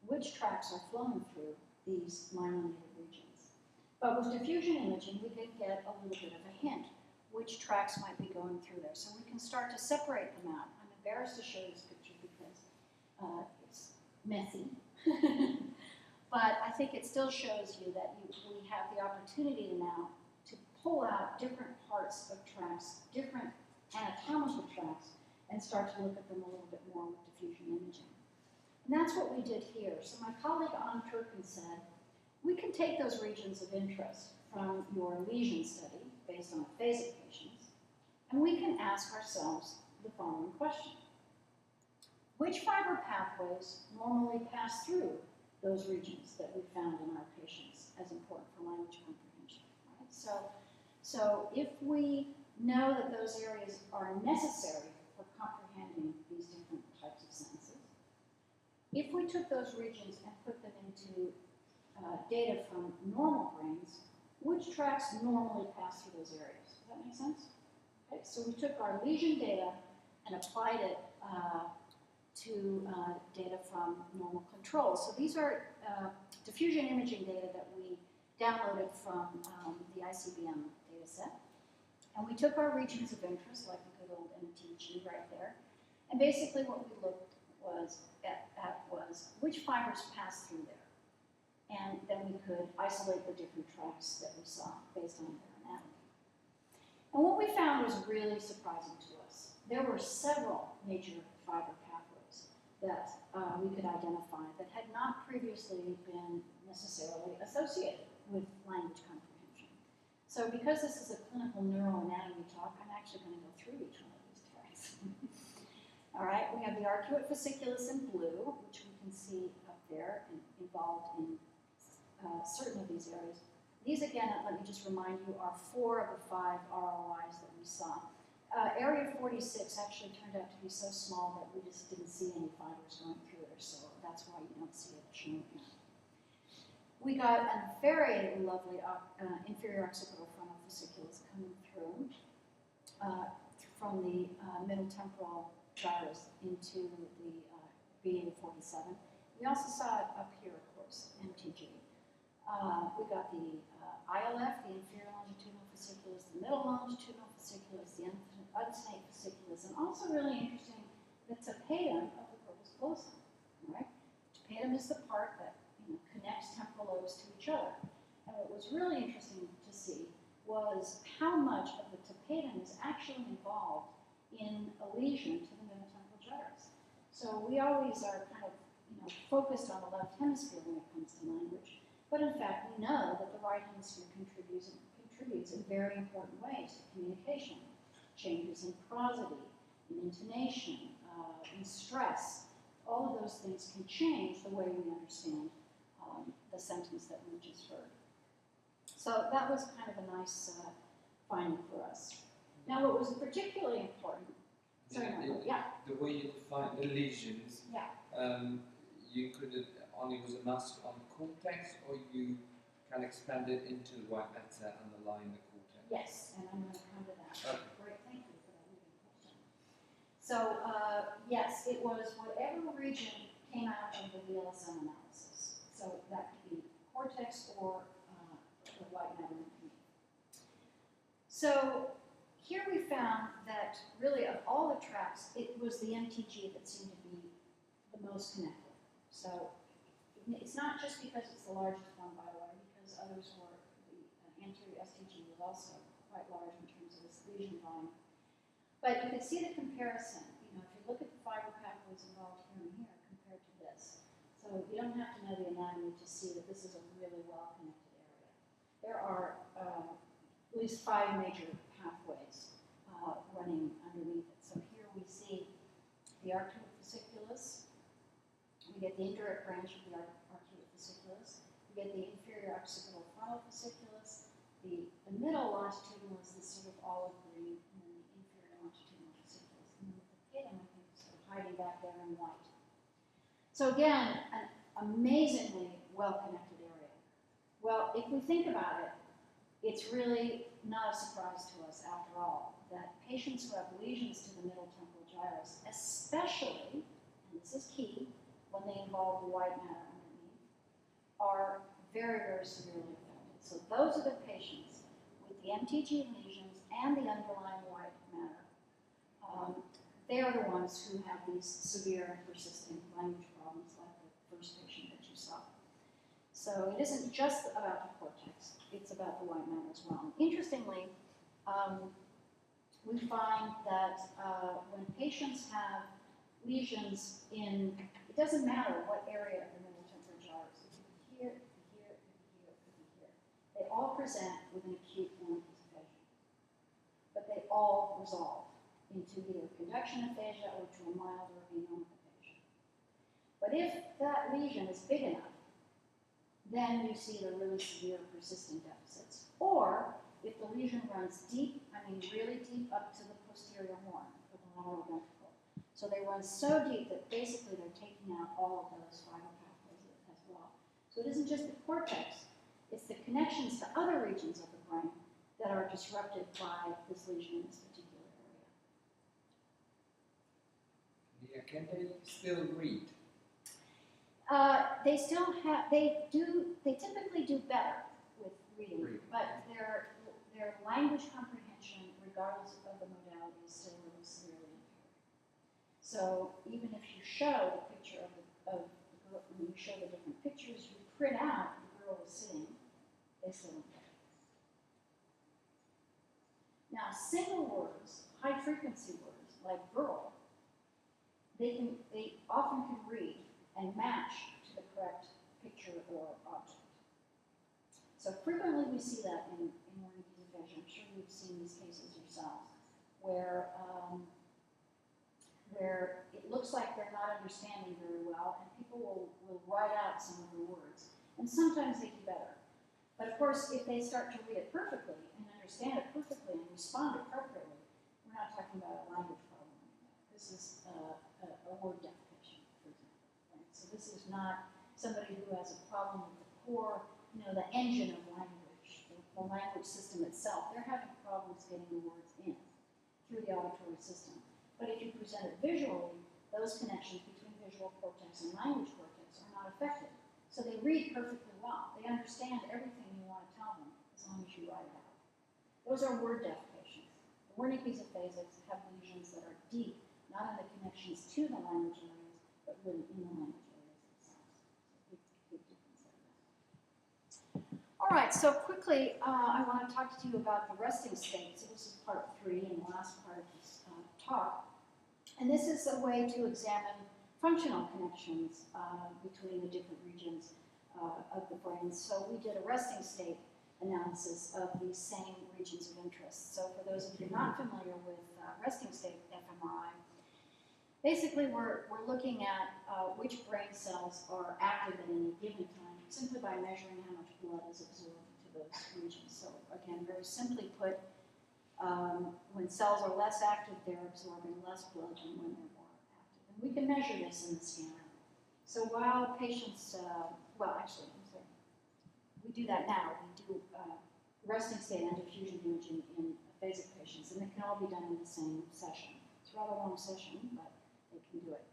which tracts are flowing through these myelinated regions. But with diffusion imaging, we can get a little bit of a hint which tracts might be going through there. So we can start to separate them out. I'm embarrassed to show this picture because it's messy. But I think it still shows you that we have the opportunity now to pull out different parts of tracts, different anatomical tracts, and start to look at them a little bit more with diffusion imaging. And that's what we did here. So my colleague Ann Turpin said, we can take those regions of interest from your lesion study, based on aphasic patients, and we can ask ourselves the following question. Which fiber pathways normally pass through those regions that we found in our patients as important for language comprehension? Right? So if we know that those areas are necessary for comprehending these different types of sentences, if we took those regions and put them into data from normal brains, which tracts normally pass through those areas? Does that make sense? Okay, so we took our lesion data and applied it to data from normal controls. So these are diffusion imaging data that we downloaded from the ICBM data set. And we took our regions of interest, like the good old MTG right there, and basically what we looked at was which fibers pass through there. And then we could isolate the different tracts that we saw based on their anatomy. And what we found was really surprising to us. There were several major fiber pathways that we could identify that had not previously been necessarily associated with language comprehension. So because this is a clinical neuroanatomy talk, I'm actually going to go through each one of these tracts. All right, we have the arcuate fasciculus in blue, which we can see up there and involved in certain of these areas. These, again, let me just remind you, are 4 of the 5 ROIs that we saw. Area 46 actually turned out to be so small that we just didn't see any fibers going through there, so that's why you don't see it shown here. We got a very lovely inferior occipital frontal fasciculus coming through from the middle temporal gyrus into the BA47. We also saw it up here, of course, MTG. We got the ILF, the inferior longitudinal fasciculus, the middle longitudinal fasciculus, the uncinate fasciculus, and also really interesting, the tapetum of the corpus callosum. Right? Tapetum is the part that connects temporal lobes to each other. And what was really interesting to see was how much of the tapetum is actually involved in a lesion to the middle temporal gyrus. So we always are kind of focused on the left hemisphere when it comes to language. But in fact, we know that the right hemisphere contributes in very important ways to communication. Changes in prosody, in intonation, in stress. All of those things can change the way we understand the sentence that we just heard. So that was kind of a nice finding for us. Now, what was particularly important, sorry, Michael, yeah. The way you define the lesions, Yeah. You could only was a mask on cortex, or you can expand it into the white matter underlying the cortex? Yes, and I'm going to come to that. Okay. Great, thank you for that leading question. So, yes, it was whatever region came out of the VLSM analysis. So that could be cortex or the white matter underneath. So here we found that really of all the tracts, it was the MTG that seemed to be the most connected. So it's not just because it's the largest one, by the way, because others were, the anterior STG was also quite large in terms of its lesion volume. But you can see the comparison. You know, if you look at the fiber pathways involved here and here compared to this. So you don't have to know the anatomy to see that this is a really well-connected area. There are at least 5 major pathways running underneath it. So here we see the arcuate-fasciculus. We get the indirect branch of the arcuate-fasciculus. We get the inferior occipital frontal fasciculus. The middle longitudinal is this sort of olive green, and then the inferior longitudinal fasciculus. And then the pedum, I think, is sort of hiding back there in white. So again, an amazingly well-connected area. Well, if we think about it, it's really not a surprise to us, after all, that patients who have lesions to the middle temporal gyrus, especially, and this is key, when they involve the white matter underneath, are very, very severely affected. So those are the patients with the MTG lesions and the underlying white matter. They are the ones who have these severe and persistent language problems, like the first patient that you saw. So it isn't just about the cortex, it's about the white matter as well. Interestingly, we find that when patients have lesions in, it doesn't matter what area of the middle temporal gyrus, it could be here, it could be here, it could be here, it could be here. They all present with an acute limbic aphasia, but they all resolve into either conduction aphasia or to a milder anomic aphasia. But if that lesion is big enough, then you see the really severe persistent deficits. Or if the lesion runs deep, I mean really deep up to the posterior horn of the lateral ventricle. So they run so deep that basically they're taking out all of those fiber pathways as well. So it isn't just the cortex, it's the connections to other regions of the brain that are disrupted by this lesion in this particular area. Yeah, can they still read? They still have, they typically do better with reading, but their language comprehension, regardless of the modality, is still really severely impaired. So even if you show the picture of the girl, when you show the different pictures, you print out the girl is sitting, they still don't get it. Now, single words, high frequency words, like girl, they often can read and match to the correct picture or object. So frequently we see that in learning aphasia. I'm sure you've seen these cases yourselves, where it looks like they're not understanding very well, and people will write out some of the words. And sometimes they do better. But of course, if they start to read it perfectly and understand it perfectly and respond appropriately, we're not talking about a language problem anymore. This is a word deaf patient, for example. Right? So this is not somebody who has a problem with the core, the engine of language, the language system itself. They're having problems getting the words in through the auditory system. But if you present it visually, those connections between visual cortex and language cortex are not affected. So they read perfectly well. They understand everything you want to tell them as long as you write it out. Those are word deaf patients. The Wernicke's aphasics have lesions that are deep, not in the connections to the language areas, but really in the language areas themselves. So big difference there. All right, so quickly, I want to talk to you about the resting state. So this is part 3 and the last part of this talk. And this is a way to examine functional connections between the different regions of the brain. So we did a resting state analysis of these same regions of interest. So for those of you not familiar with resting state fMRI, basically we're looking at which brain cells are active at any given time simply by measuring how much blood is absorbed into those regions. So again, very simply put, when cells are less active, they're absorbing less blood than when they're more active. And we can measure this in the scanner. So while patients, we do that now. We do resting state and diffusion imaging in aphasic patients, and it can all be done in the same session. It's a rather long session, but they can do it.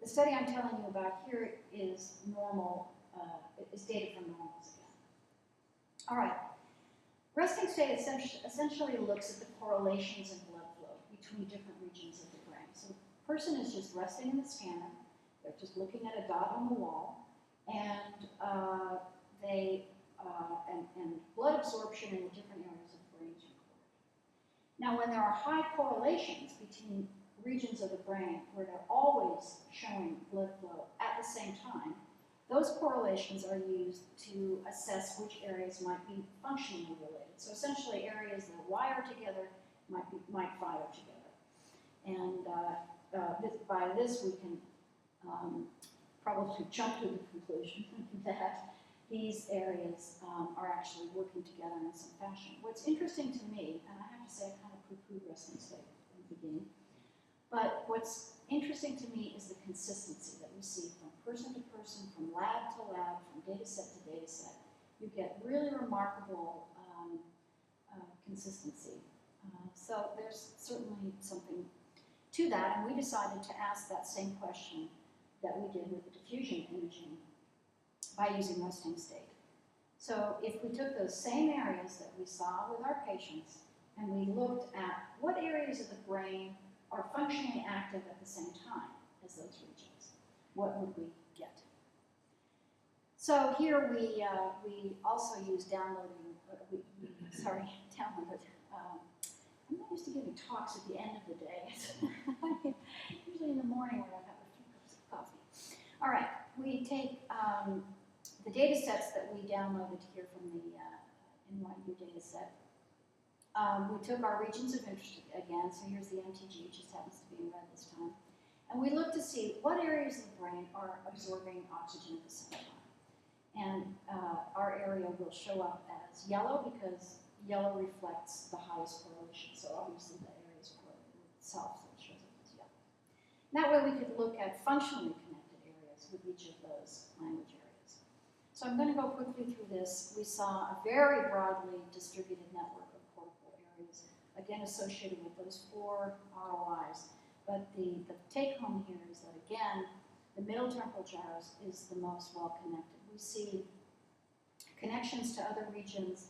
The study I'm telling you about here is normal, is data from normals again. All right. Resting state essentially looks at the correlations in blood flow between different regions of the brain. So the person is just resting in the scanner. They're just looking at a dot on the wall, and and blood absorption in the different areas of the brain is recorded. Now, when there are high correlations between regions of the brain where they're always showing blood flow at the same time, those correlations are used to assess which areas might be functionally related. So essentially, areas that wire together might fire together. And by this, we can probably jump to the conclusion that these areas are actually working together in some fashion. What's interesting to me, and I have to say I kind of poo-pooed resting state in the beginning, but what's interesting to me is the consistency that we see from person to person, from lab to lab, from data set to data set. You get really remarkable consistency. So there's certainly something to that, and we decided to ask that same question that we did with the diffusion imaging by using resting state. So if we took those same areas that we saw with our patients and we looked at what areas of the brain are functionally active at the same time as those regions, what would we get? So here we also use downloading, download. I'm not used to giving talks at the end of the day. Usually in the morning when I've had a few cups of coffee. All right, we take the data sets that we downloaded here from the NYU data set. We took our regions of interest again, so here's the MTG, it just happens to be in red this time. And we looked to see what areas of the brain are absorbing oxygen at the same time. And our area will show up as yellow because yellow reflects the highest correlation. So obviously the area is correlated with itself, so it shows up as yellow. And that way we could look at functionally connected areas with each of those language areas. So I'm going to go quickly through this. We saw a very broadly distributed network of cortical areas, again associated with those 4 ROIs. But the take home here is that, again, the middle temporal gyrus is the most well connected. We see connections to other regions,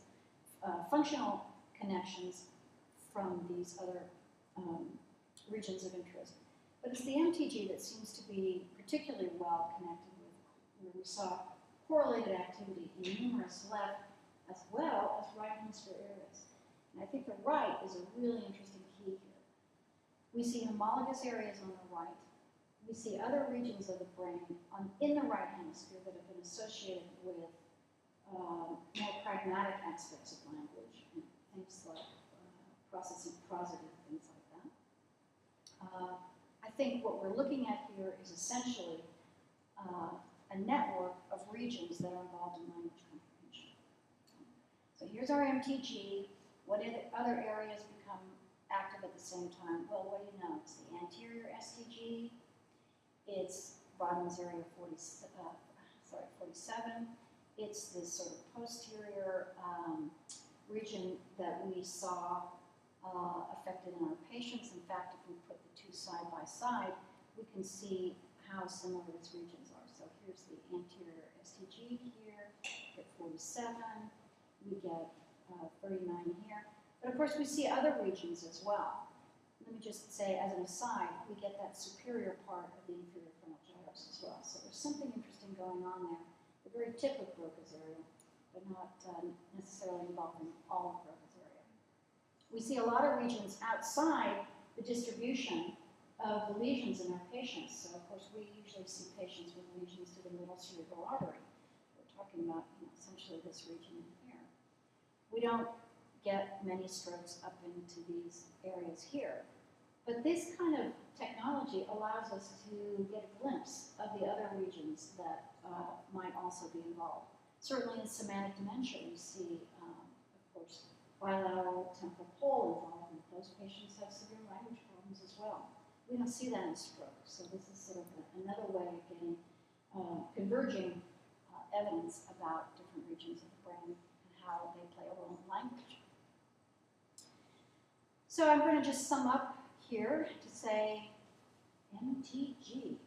functional connections from these other regions of interest. But it's the MTG that seems to be particularly well connected with, where we saw correlated activity in numerous left as well as right hemisphere areas. And I think the right is a really interesting key here. We see homologous areas on the right. We see other regions of the brain in the right hemisphere that have been associated with more pragmatic aspects of language, and things like processing prosody, things like that. I think what we're looking at here is essentially a network of regions that are involved in language comprehension. So here's our MTG. What other areas become active at the same time? Well, what do you know? It's the anterior STG. It's Brodmann's area 47. It's this sort of posterior region that we saw affected in our patients. In fact, if we put the two side by side, we can see how similar its regions are. So here's the anterior STG here, at 47. We get 39 here. But of course, we see other regions as well. Let me just say, as an aside, we get that superior part of the inferior frontal gyrus as well. So there's something interesting going on there. A very tip of Broca's area, but not necessarily involving all of Broca's area. We see a lot of regions outside the distribution of the lesions in our patients. So of course, we usually see patients with lesions to the middle cerebral artery. We're talking about essentially this region in here. We don't get many strokes up into these areas here. But this kind of technology allows us to get a glimpse of the other regions that might also be involved. Certainly in semantic dementia, we see, of course, bilateral temporal pole involvement. Those patients have severe language problems as well. We don't see that in stroke, so this is sort of another way of getting converging evidence about different regions of the brain and how they play a role in language. So I'm going to just sum up here to say MTG.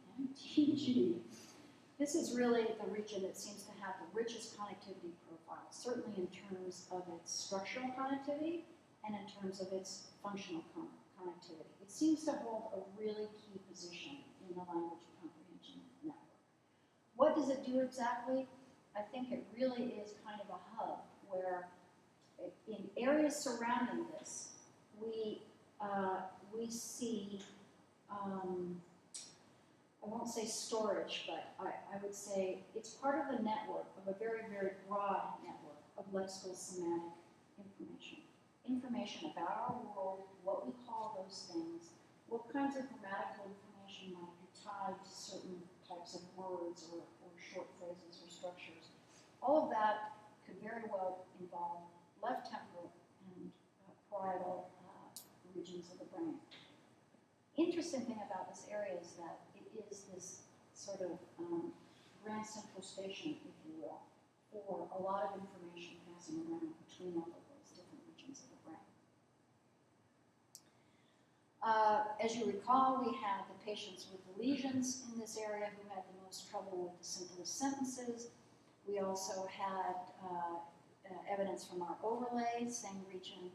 This is really the region that seems to have the richest connectivity profile, certainly in terms of its structural connectivity and in terms of its functional connectivity. It seems to hold a really key position in the language comprehension network. What does it do exactly? I think it really is kind of a hub where in areas surrounding this, we see, I won't say storage, but I would say it's part of a network, of a very, very broad network of lexical semantic information. Information about our world, what we call those things, what kinds of grammatical information might be tied to certain types of words or short phrases or structures. All of that could very well involve left temporal and parietal regions of the brain. Interesting thing about this area is that it is this sort of grand central station, if you will, for a lot of information passing around between all of those different regions of the brain. As you recall, we had the patients with the lesions in this area who had the most trouble with the simplest sentences. We also had evidence from our overlay, same region.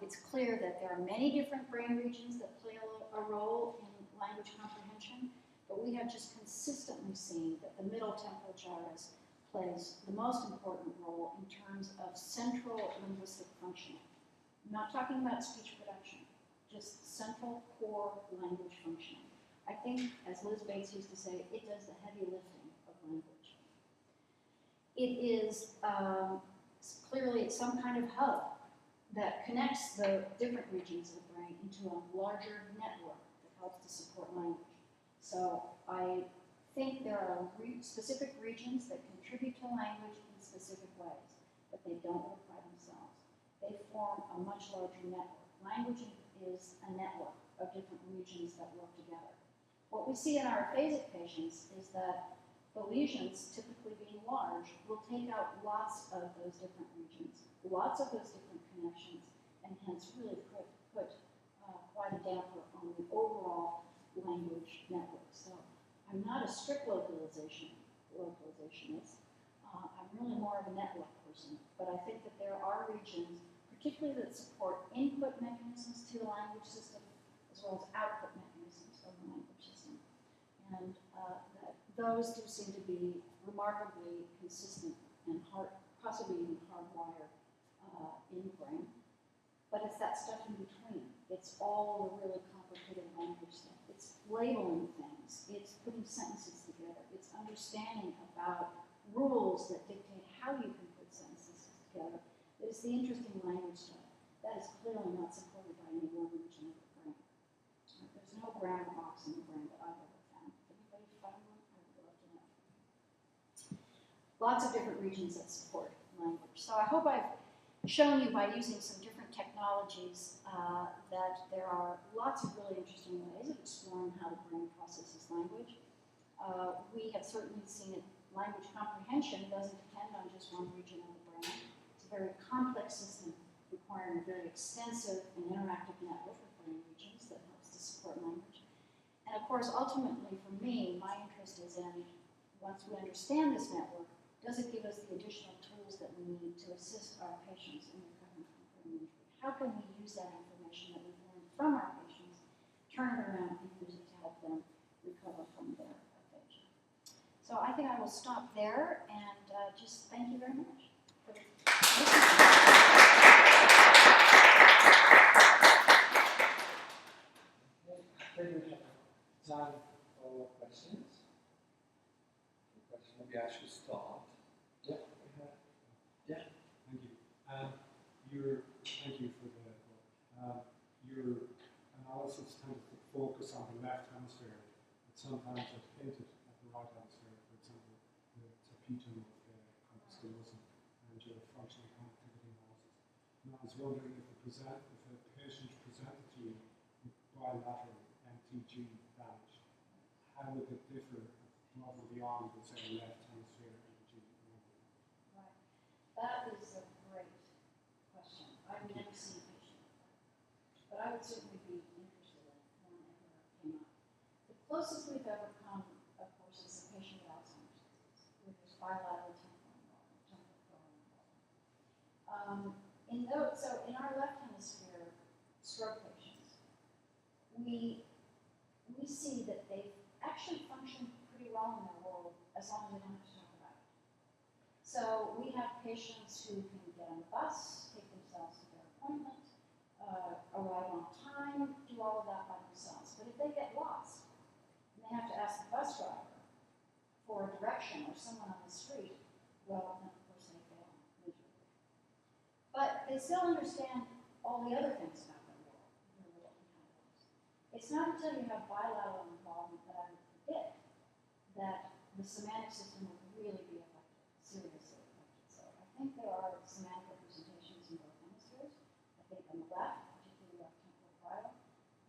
It's clear that there are many different brain regions that play a role in language comprehension, but we have just consistently seen that the middle temporal gyrus plays the most important role in terms of central linguistic functioning. I'm not talking about speech production, just central core language functioning. I think, as Liz Bates used to say, it does the heavy lifting of language. It is clearly some kind of hub that connects the different regions of the brain into a larger network that helps to support language. So I think there are specific regions that contribute to language in specific ways, but they don't work by themselves. They form a much larger network. Language is a network of different regions that work together. What we see in our aphasic patients is that the lesions, typically being large, will take out lots of those different regions, lots of those different connections, and hence really put quite a damper on the overall language network. So I'm not a strict localizationist. I'm really more of a network person, but I think that there are regions, particularly that support input mechanisms to the language system, as well as output mechanisms of the language system. And that those do seem to be remarkably consistent and possibly even hardwired in the brain. But it's that stuff in between. It's all the really complicated language stuff. It's labeling things. It's putting sentences together. It's understanding about rules that dictate how you can put sentences together. It's the interesting language stuff. That is clearly not supported by any one region of the brain. There's no grammar box in the brain that I've ever found. Anybody found one? I would love to know. Lots of different regions that support language. So I hope I've shown you by using some different technologies that there are lots of really interesting ways of exploring how the brain processes language. We have certainly seen it. Language comprehension doesn't depend on just one region of the brain. It's a very complex system requiring a very extensive and interactive network of brain regions that helps to support language. And of course, ultimately for me, my interest is in, once we understand this network, does it give us the additional tools that we need to assist our patients in recovering from brain injury? How can we use that information that we've learned from our patients, turn it around and use it to help them recover from their aphasia? So I think I will stop there and just thank you very much for listening. I think we have time for questions. Maybe I should start. Yeah. Yeah. Thank you. Thank you for your analysis tends to focus on the left hemisphere, but sometimes it hinted at the right hemisphere, for example, the tapetum of corpus callosum and your functional connectivity analysis. And I was wondering if a patient presented to you with bilateral MTG damage, how would it differ above and beyond the say left hemisphere MTG? Right. That is a great question. I've never seen a patient like that. But I would certainly be interested in one if it ever came up. The closest we've ever come, of course, is the patient with Alzheimer's disease, where there's bilateral temporal involvement. So in our left hemisphere stroke patients, we see that they actually function pretty well in their world as long as they don't have to talk about it. So we have patients who can get on the bus, take themselves to their appointment, arrive on time, do all of that by themselves. But if they get lost, and they have to ask the bus driver for a direction or someone on the street, well, then of course they fail miserably. But they still understand all the other things about their world, It's not until you have bilateral involvement that I would predict that the semantic system will really be affected, seriously affected. So I think there are semantic representations in both hemispheres. I think on the left, particularly left temporal gyrus,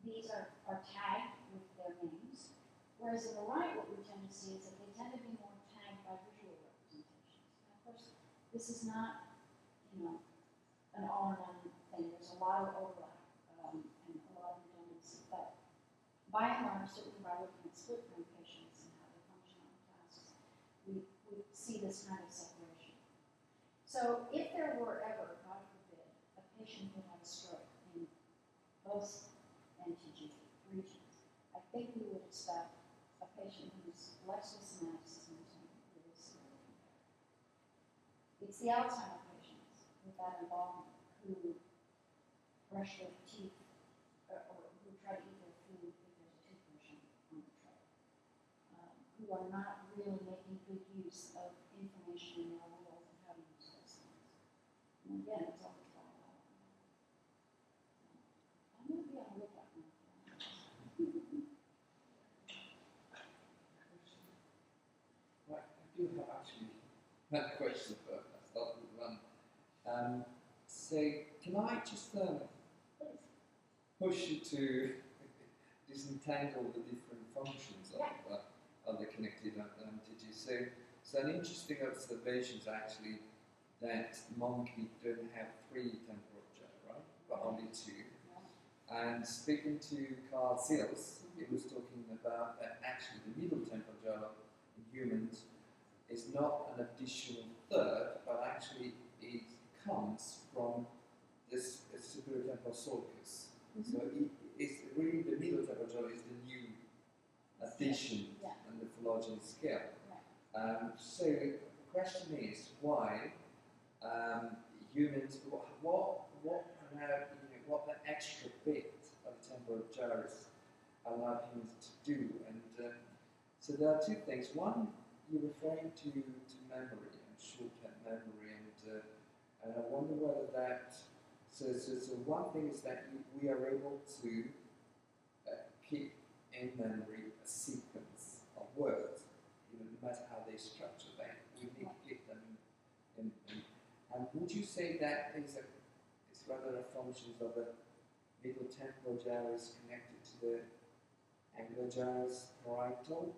these are tagged with their names. Whereas in the right, what we tend to see is that they tend to be more tagged by visual representations. And of course, this is not, an all-in-one thing. There's a lot of overlap and a lot of redundancy. But by and large, certainly by looking at split brain patients and how they function on tasks, we see this kind of separation. So if there were ever, God forbid, a patient who had a stroke in both NTG regions, I think we would expect a patient whose lexicosemantic system is really severely impaired. It's the Alzheimer patients with that involvement who brush their teeth or who try to eat their food if there's a toothbrush on the tray, who are not really making good use of information in their world and how to use those things. And again, it's always about that. I'm going to be on the lookout now. Right, I do have actually another question, but I'll start with one. So, can I just push you to disentangle the different functions of the connected entities? So an interesting observation is actually that monkey don't have 3 temporal gyri, but only 2. And speaking to Carl Seals, he was talking about that actually the middle temporal gyri in humans is not an additional third, but actually it comes from this superior temporal sulcus. So it's really the middle temporal gyri is the new addition on the phylogeny scale. So the question is why humans, what the extra bit of the temporal gyrus allow humans to do, and so there are 2 things. One, you're referring to memory and short-term memory, and I wonder whether that. So one thing is that we are able to keep in memory a sequence of words, no matter how they structure them. We need to keep them in. And would you say that it's rather a function of the middle temporal gyrus connected to the angular gyrus parietal,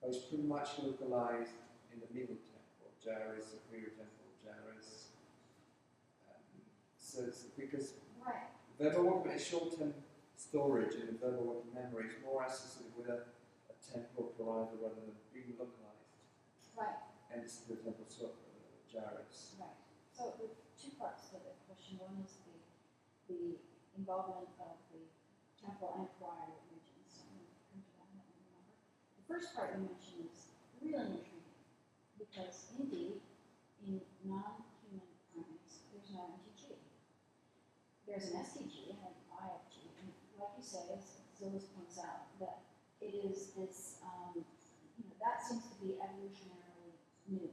or it's pretty much localized in the middle temporal gyrus, superior temporal gyrus? So it's because verbal working and short-term storage and verbal working memory is more associated with a temporal parietal rather than being localized. Right. And it's the temporal gyrus. Right. So there are 2 parts to the question. One is the involvement of the temporal and parietal regions. So I'm going to come to that in a moment. The first part you mentioned is really intriguing because indeed in non-human primates there's no NTG. There's an STG and an IFG, and like you say, as Zillis points out, that it is this, that seems to be evolutionarily new.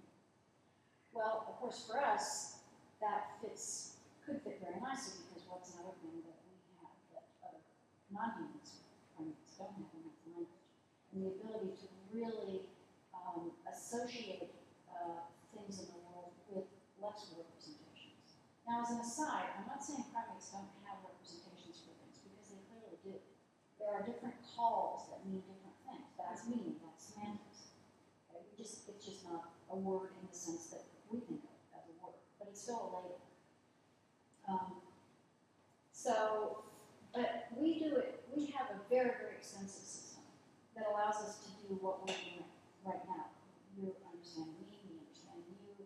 Well, of course, for us, that could fit very nicely because what's another thing that we have that other non-humans primates don't have, and that's language. And the ability to really associate things in the world with lexical representations. Now, as an aside, I'm not saying primates don't have representations for things, because they clearly do. There are different calls that mean different things. That's meaning, that's semantics. Okay? It's just not a word in the sense that we think of as a word, but it's still a label. But we have a very, very extensive system that allows us to do what we're doing right now. You understand me, we understand you.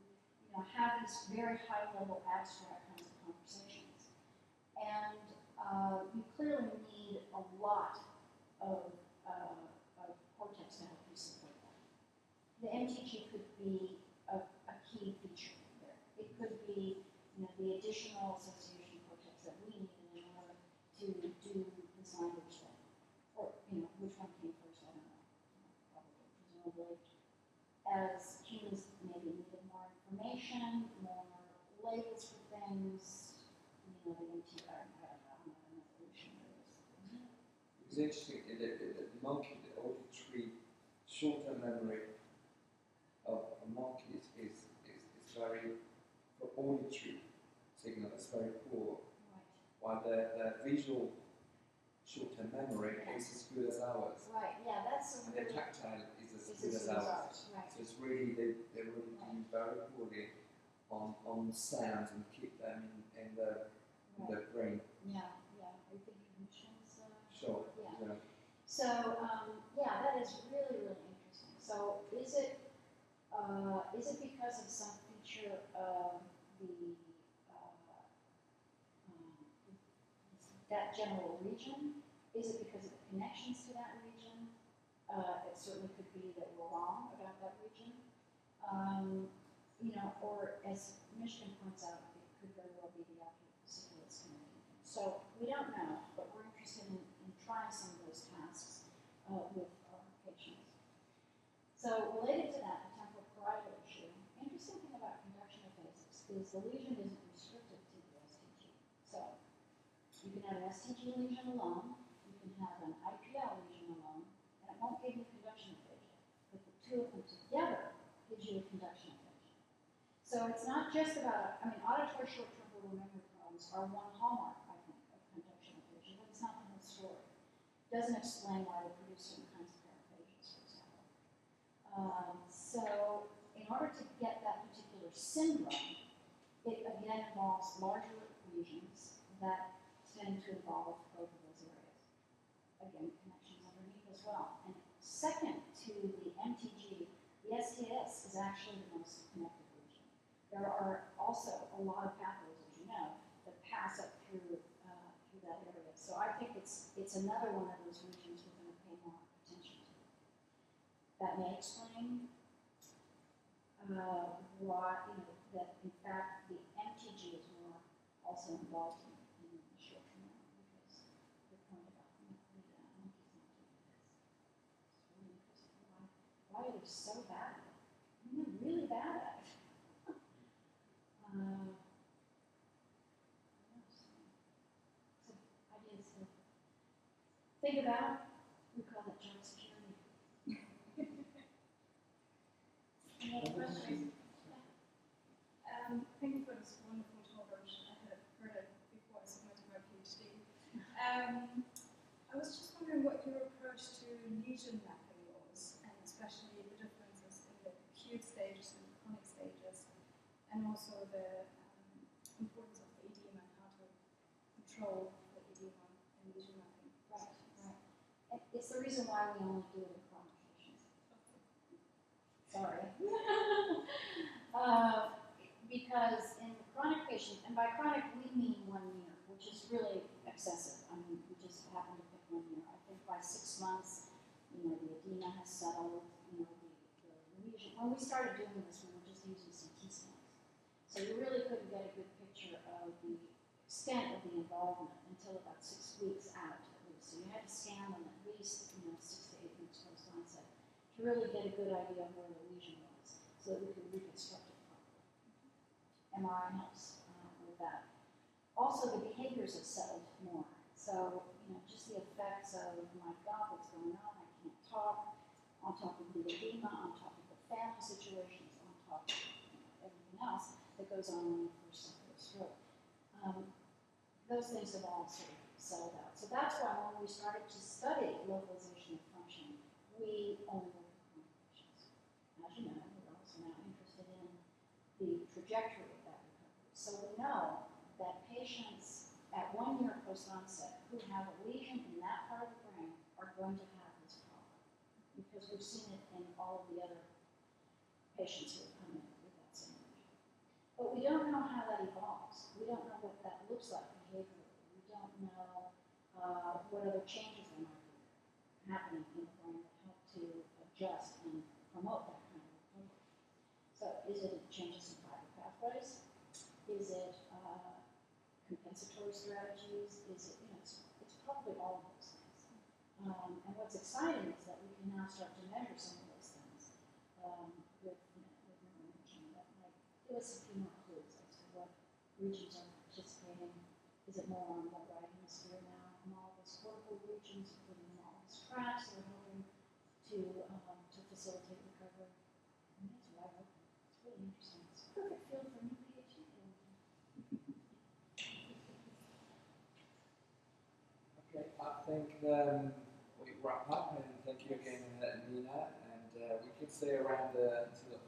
Have these very high-level abstract kinds of conversations. And you clearly need a lot of cortex to help you support that. the MTG could be a key feature there. It could be, the additional association cortex that we need in order to do this language thing. Or, which one came first, I don't know. Probably, presumably. As humans maybe needed more information, more labels for things, the MTG, I don't know, I'm not an evolutionary. It's interesting, the monkey, the auditory short-term memory of monkeys is very, for auditory signal, it's very poor, Right. while their visual short-term memory is as good as ours, Right, yeah, that's a and their really, tactile is as it's good as ours. right. So it's really, they really do very poorly on sounds and keep them in the brain. Yeah, are you thinking missions? Sure. Yeah. So, that is really, really interesting. So, is it because of some feature of that general region? Is it because of the connections to that region? It certainly could be that we're wrong about that region. Or as Michigan points out, it could very well be the oculocipitalis connecting things. So we don't know, but we're interested in trying some of those tasks with our patients. So related to that, the temporal parietal issue, interesting thing about conduction aphasis is the lesion isn't restricted to the STG. So you can have an STG lesion alone, you can have an IPL lesion alone, and it won't give you conduction aphasia. But the two of them together gives you a conduction aphasia. So it's not just about, auditory short-term verbal memory problems are one hallmark, I think, of conduction aphasia, but it's not the whole story. It doesn't explain why they produce certain kinds of paraphasias, for example. So in order to get that particular syndrome, it again involves larger lesions that tend to involve both of those areas. Again, connections underneath as well. And second to the MTG, the STS is actually the most connected region. There are also a lot of pathways, as you know, that pass up through that area. So I think it's another one of those regions we're going to pay more attention to. That may explain why, that in fact the MTG is more also involved in the short-term memory, because the point about the monkeys not doing this. It's really interesting. Why are they so bad at it? They're really bad at it. So ideas to think about. We call it job security. Any other questions? Thank you for this wonderful talk. I had heard it before I submitted my PhD. I was just wondering what your approach to lesion mapping was, and especially the differences in the acute stages and chronic stages, and also the importance of the edema and how to control the edema and lesion mapping. Right. And it's the reason why we only do it in chronic patients. Sorry. Because in chronic patients, and by chronic we mean 1 year, which is really excessive. We just happen to pick 1 year. I think by 6 months, the edema has settled, the lesion. When we started doing this, we were just using CT scans. So you really couldn't get a good picture of the extent of the involvement until about 6 weeks out, at least. So you had to scan them at least, 6 to 8 weeks post-onset to really get a good idea of where the lesion was, so that we could reconstruct it properly. MRI helps with that. Also, the behaviors have settled more. So, just the effects of, my God, what's going on? I can't talk. On top of the edema, on top of the family situations, on top of everything else that goes on when you first suffer a stroke. Those things have all sort of settled out. So that's why when we started to study localization of function, we only work with chronic patients. As you know, we're also now interested in the trajectory of that recovery. So we know that patients at 1 year post-onset who have a lesion in that part of the brain are going to have this problem, because we've seen it in all of the other patients who have come in with that same lesion. But we don't know how that evolves. We don't know what that looks like behaviorally. We don't know what other changes there might be happening in the brain that help to adjust and promote that kind of is it changes in fiber pathways? Is it compensatory strategies? Is it, it's probably all of those things. And what's exciting is that we can now start to measure some of those things with neuroimaging that might give us a few more clues as to what regions are participating. Is it more on the right hemisphere now? Analogous cortical regions, including analogous tracts, that are helping to facilitate recovery. And that's wide open. It's really interesting. It's a perfect field for new PhD field. Okay, I think we wrap up, and thank you again, Nina, and we can stay around until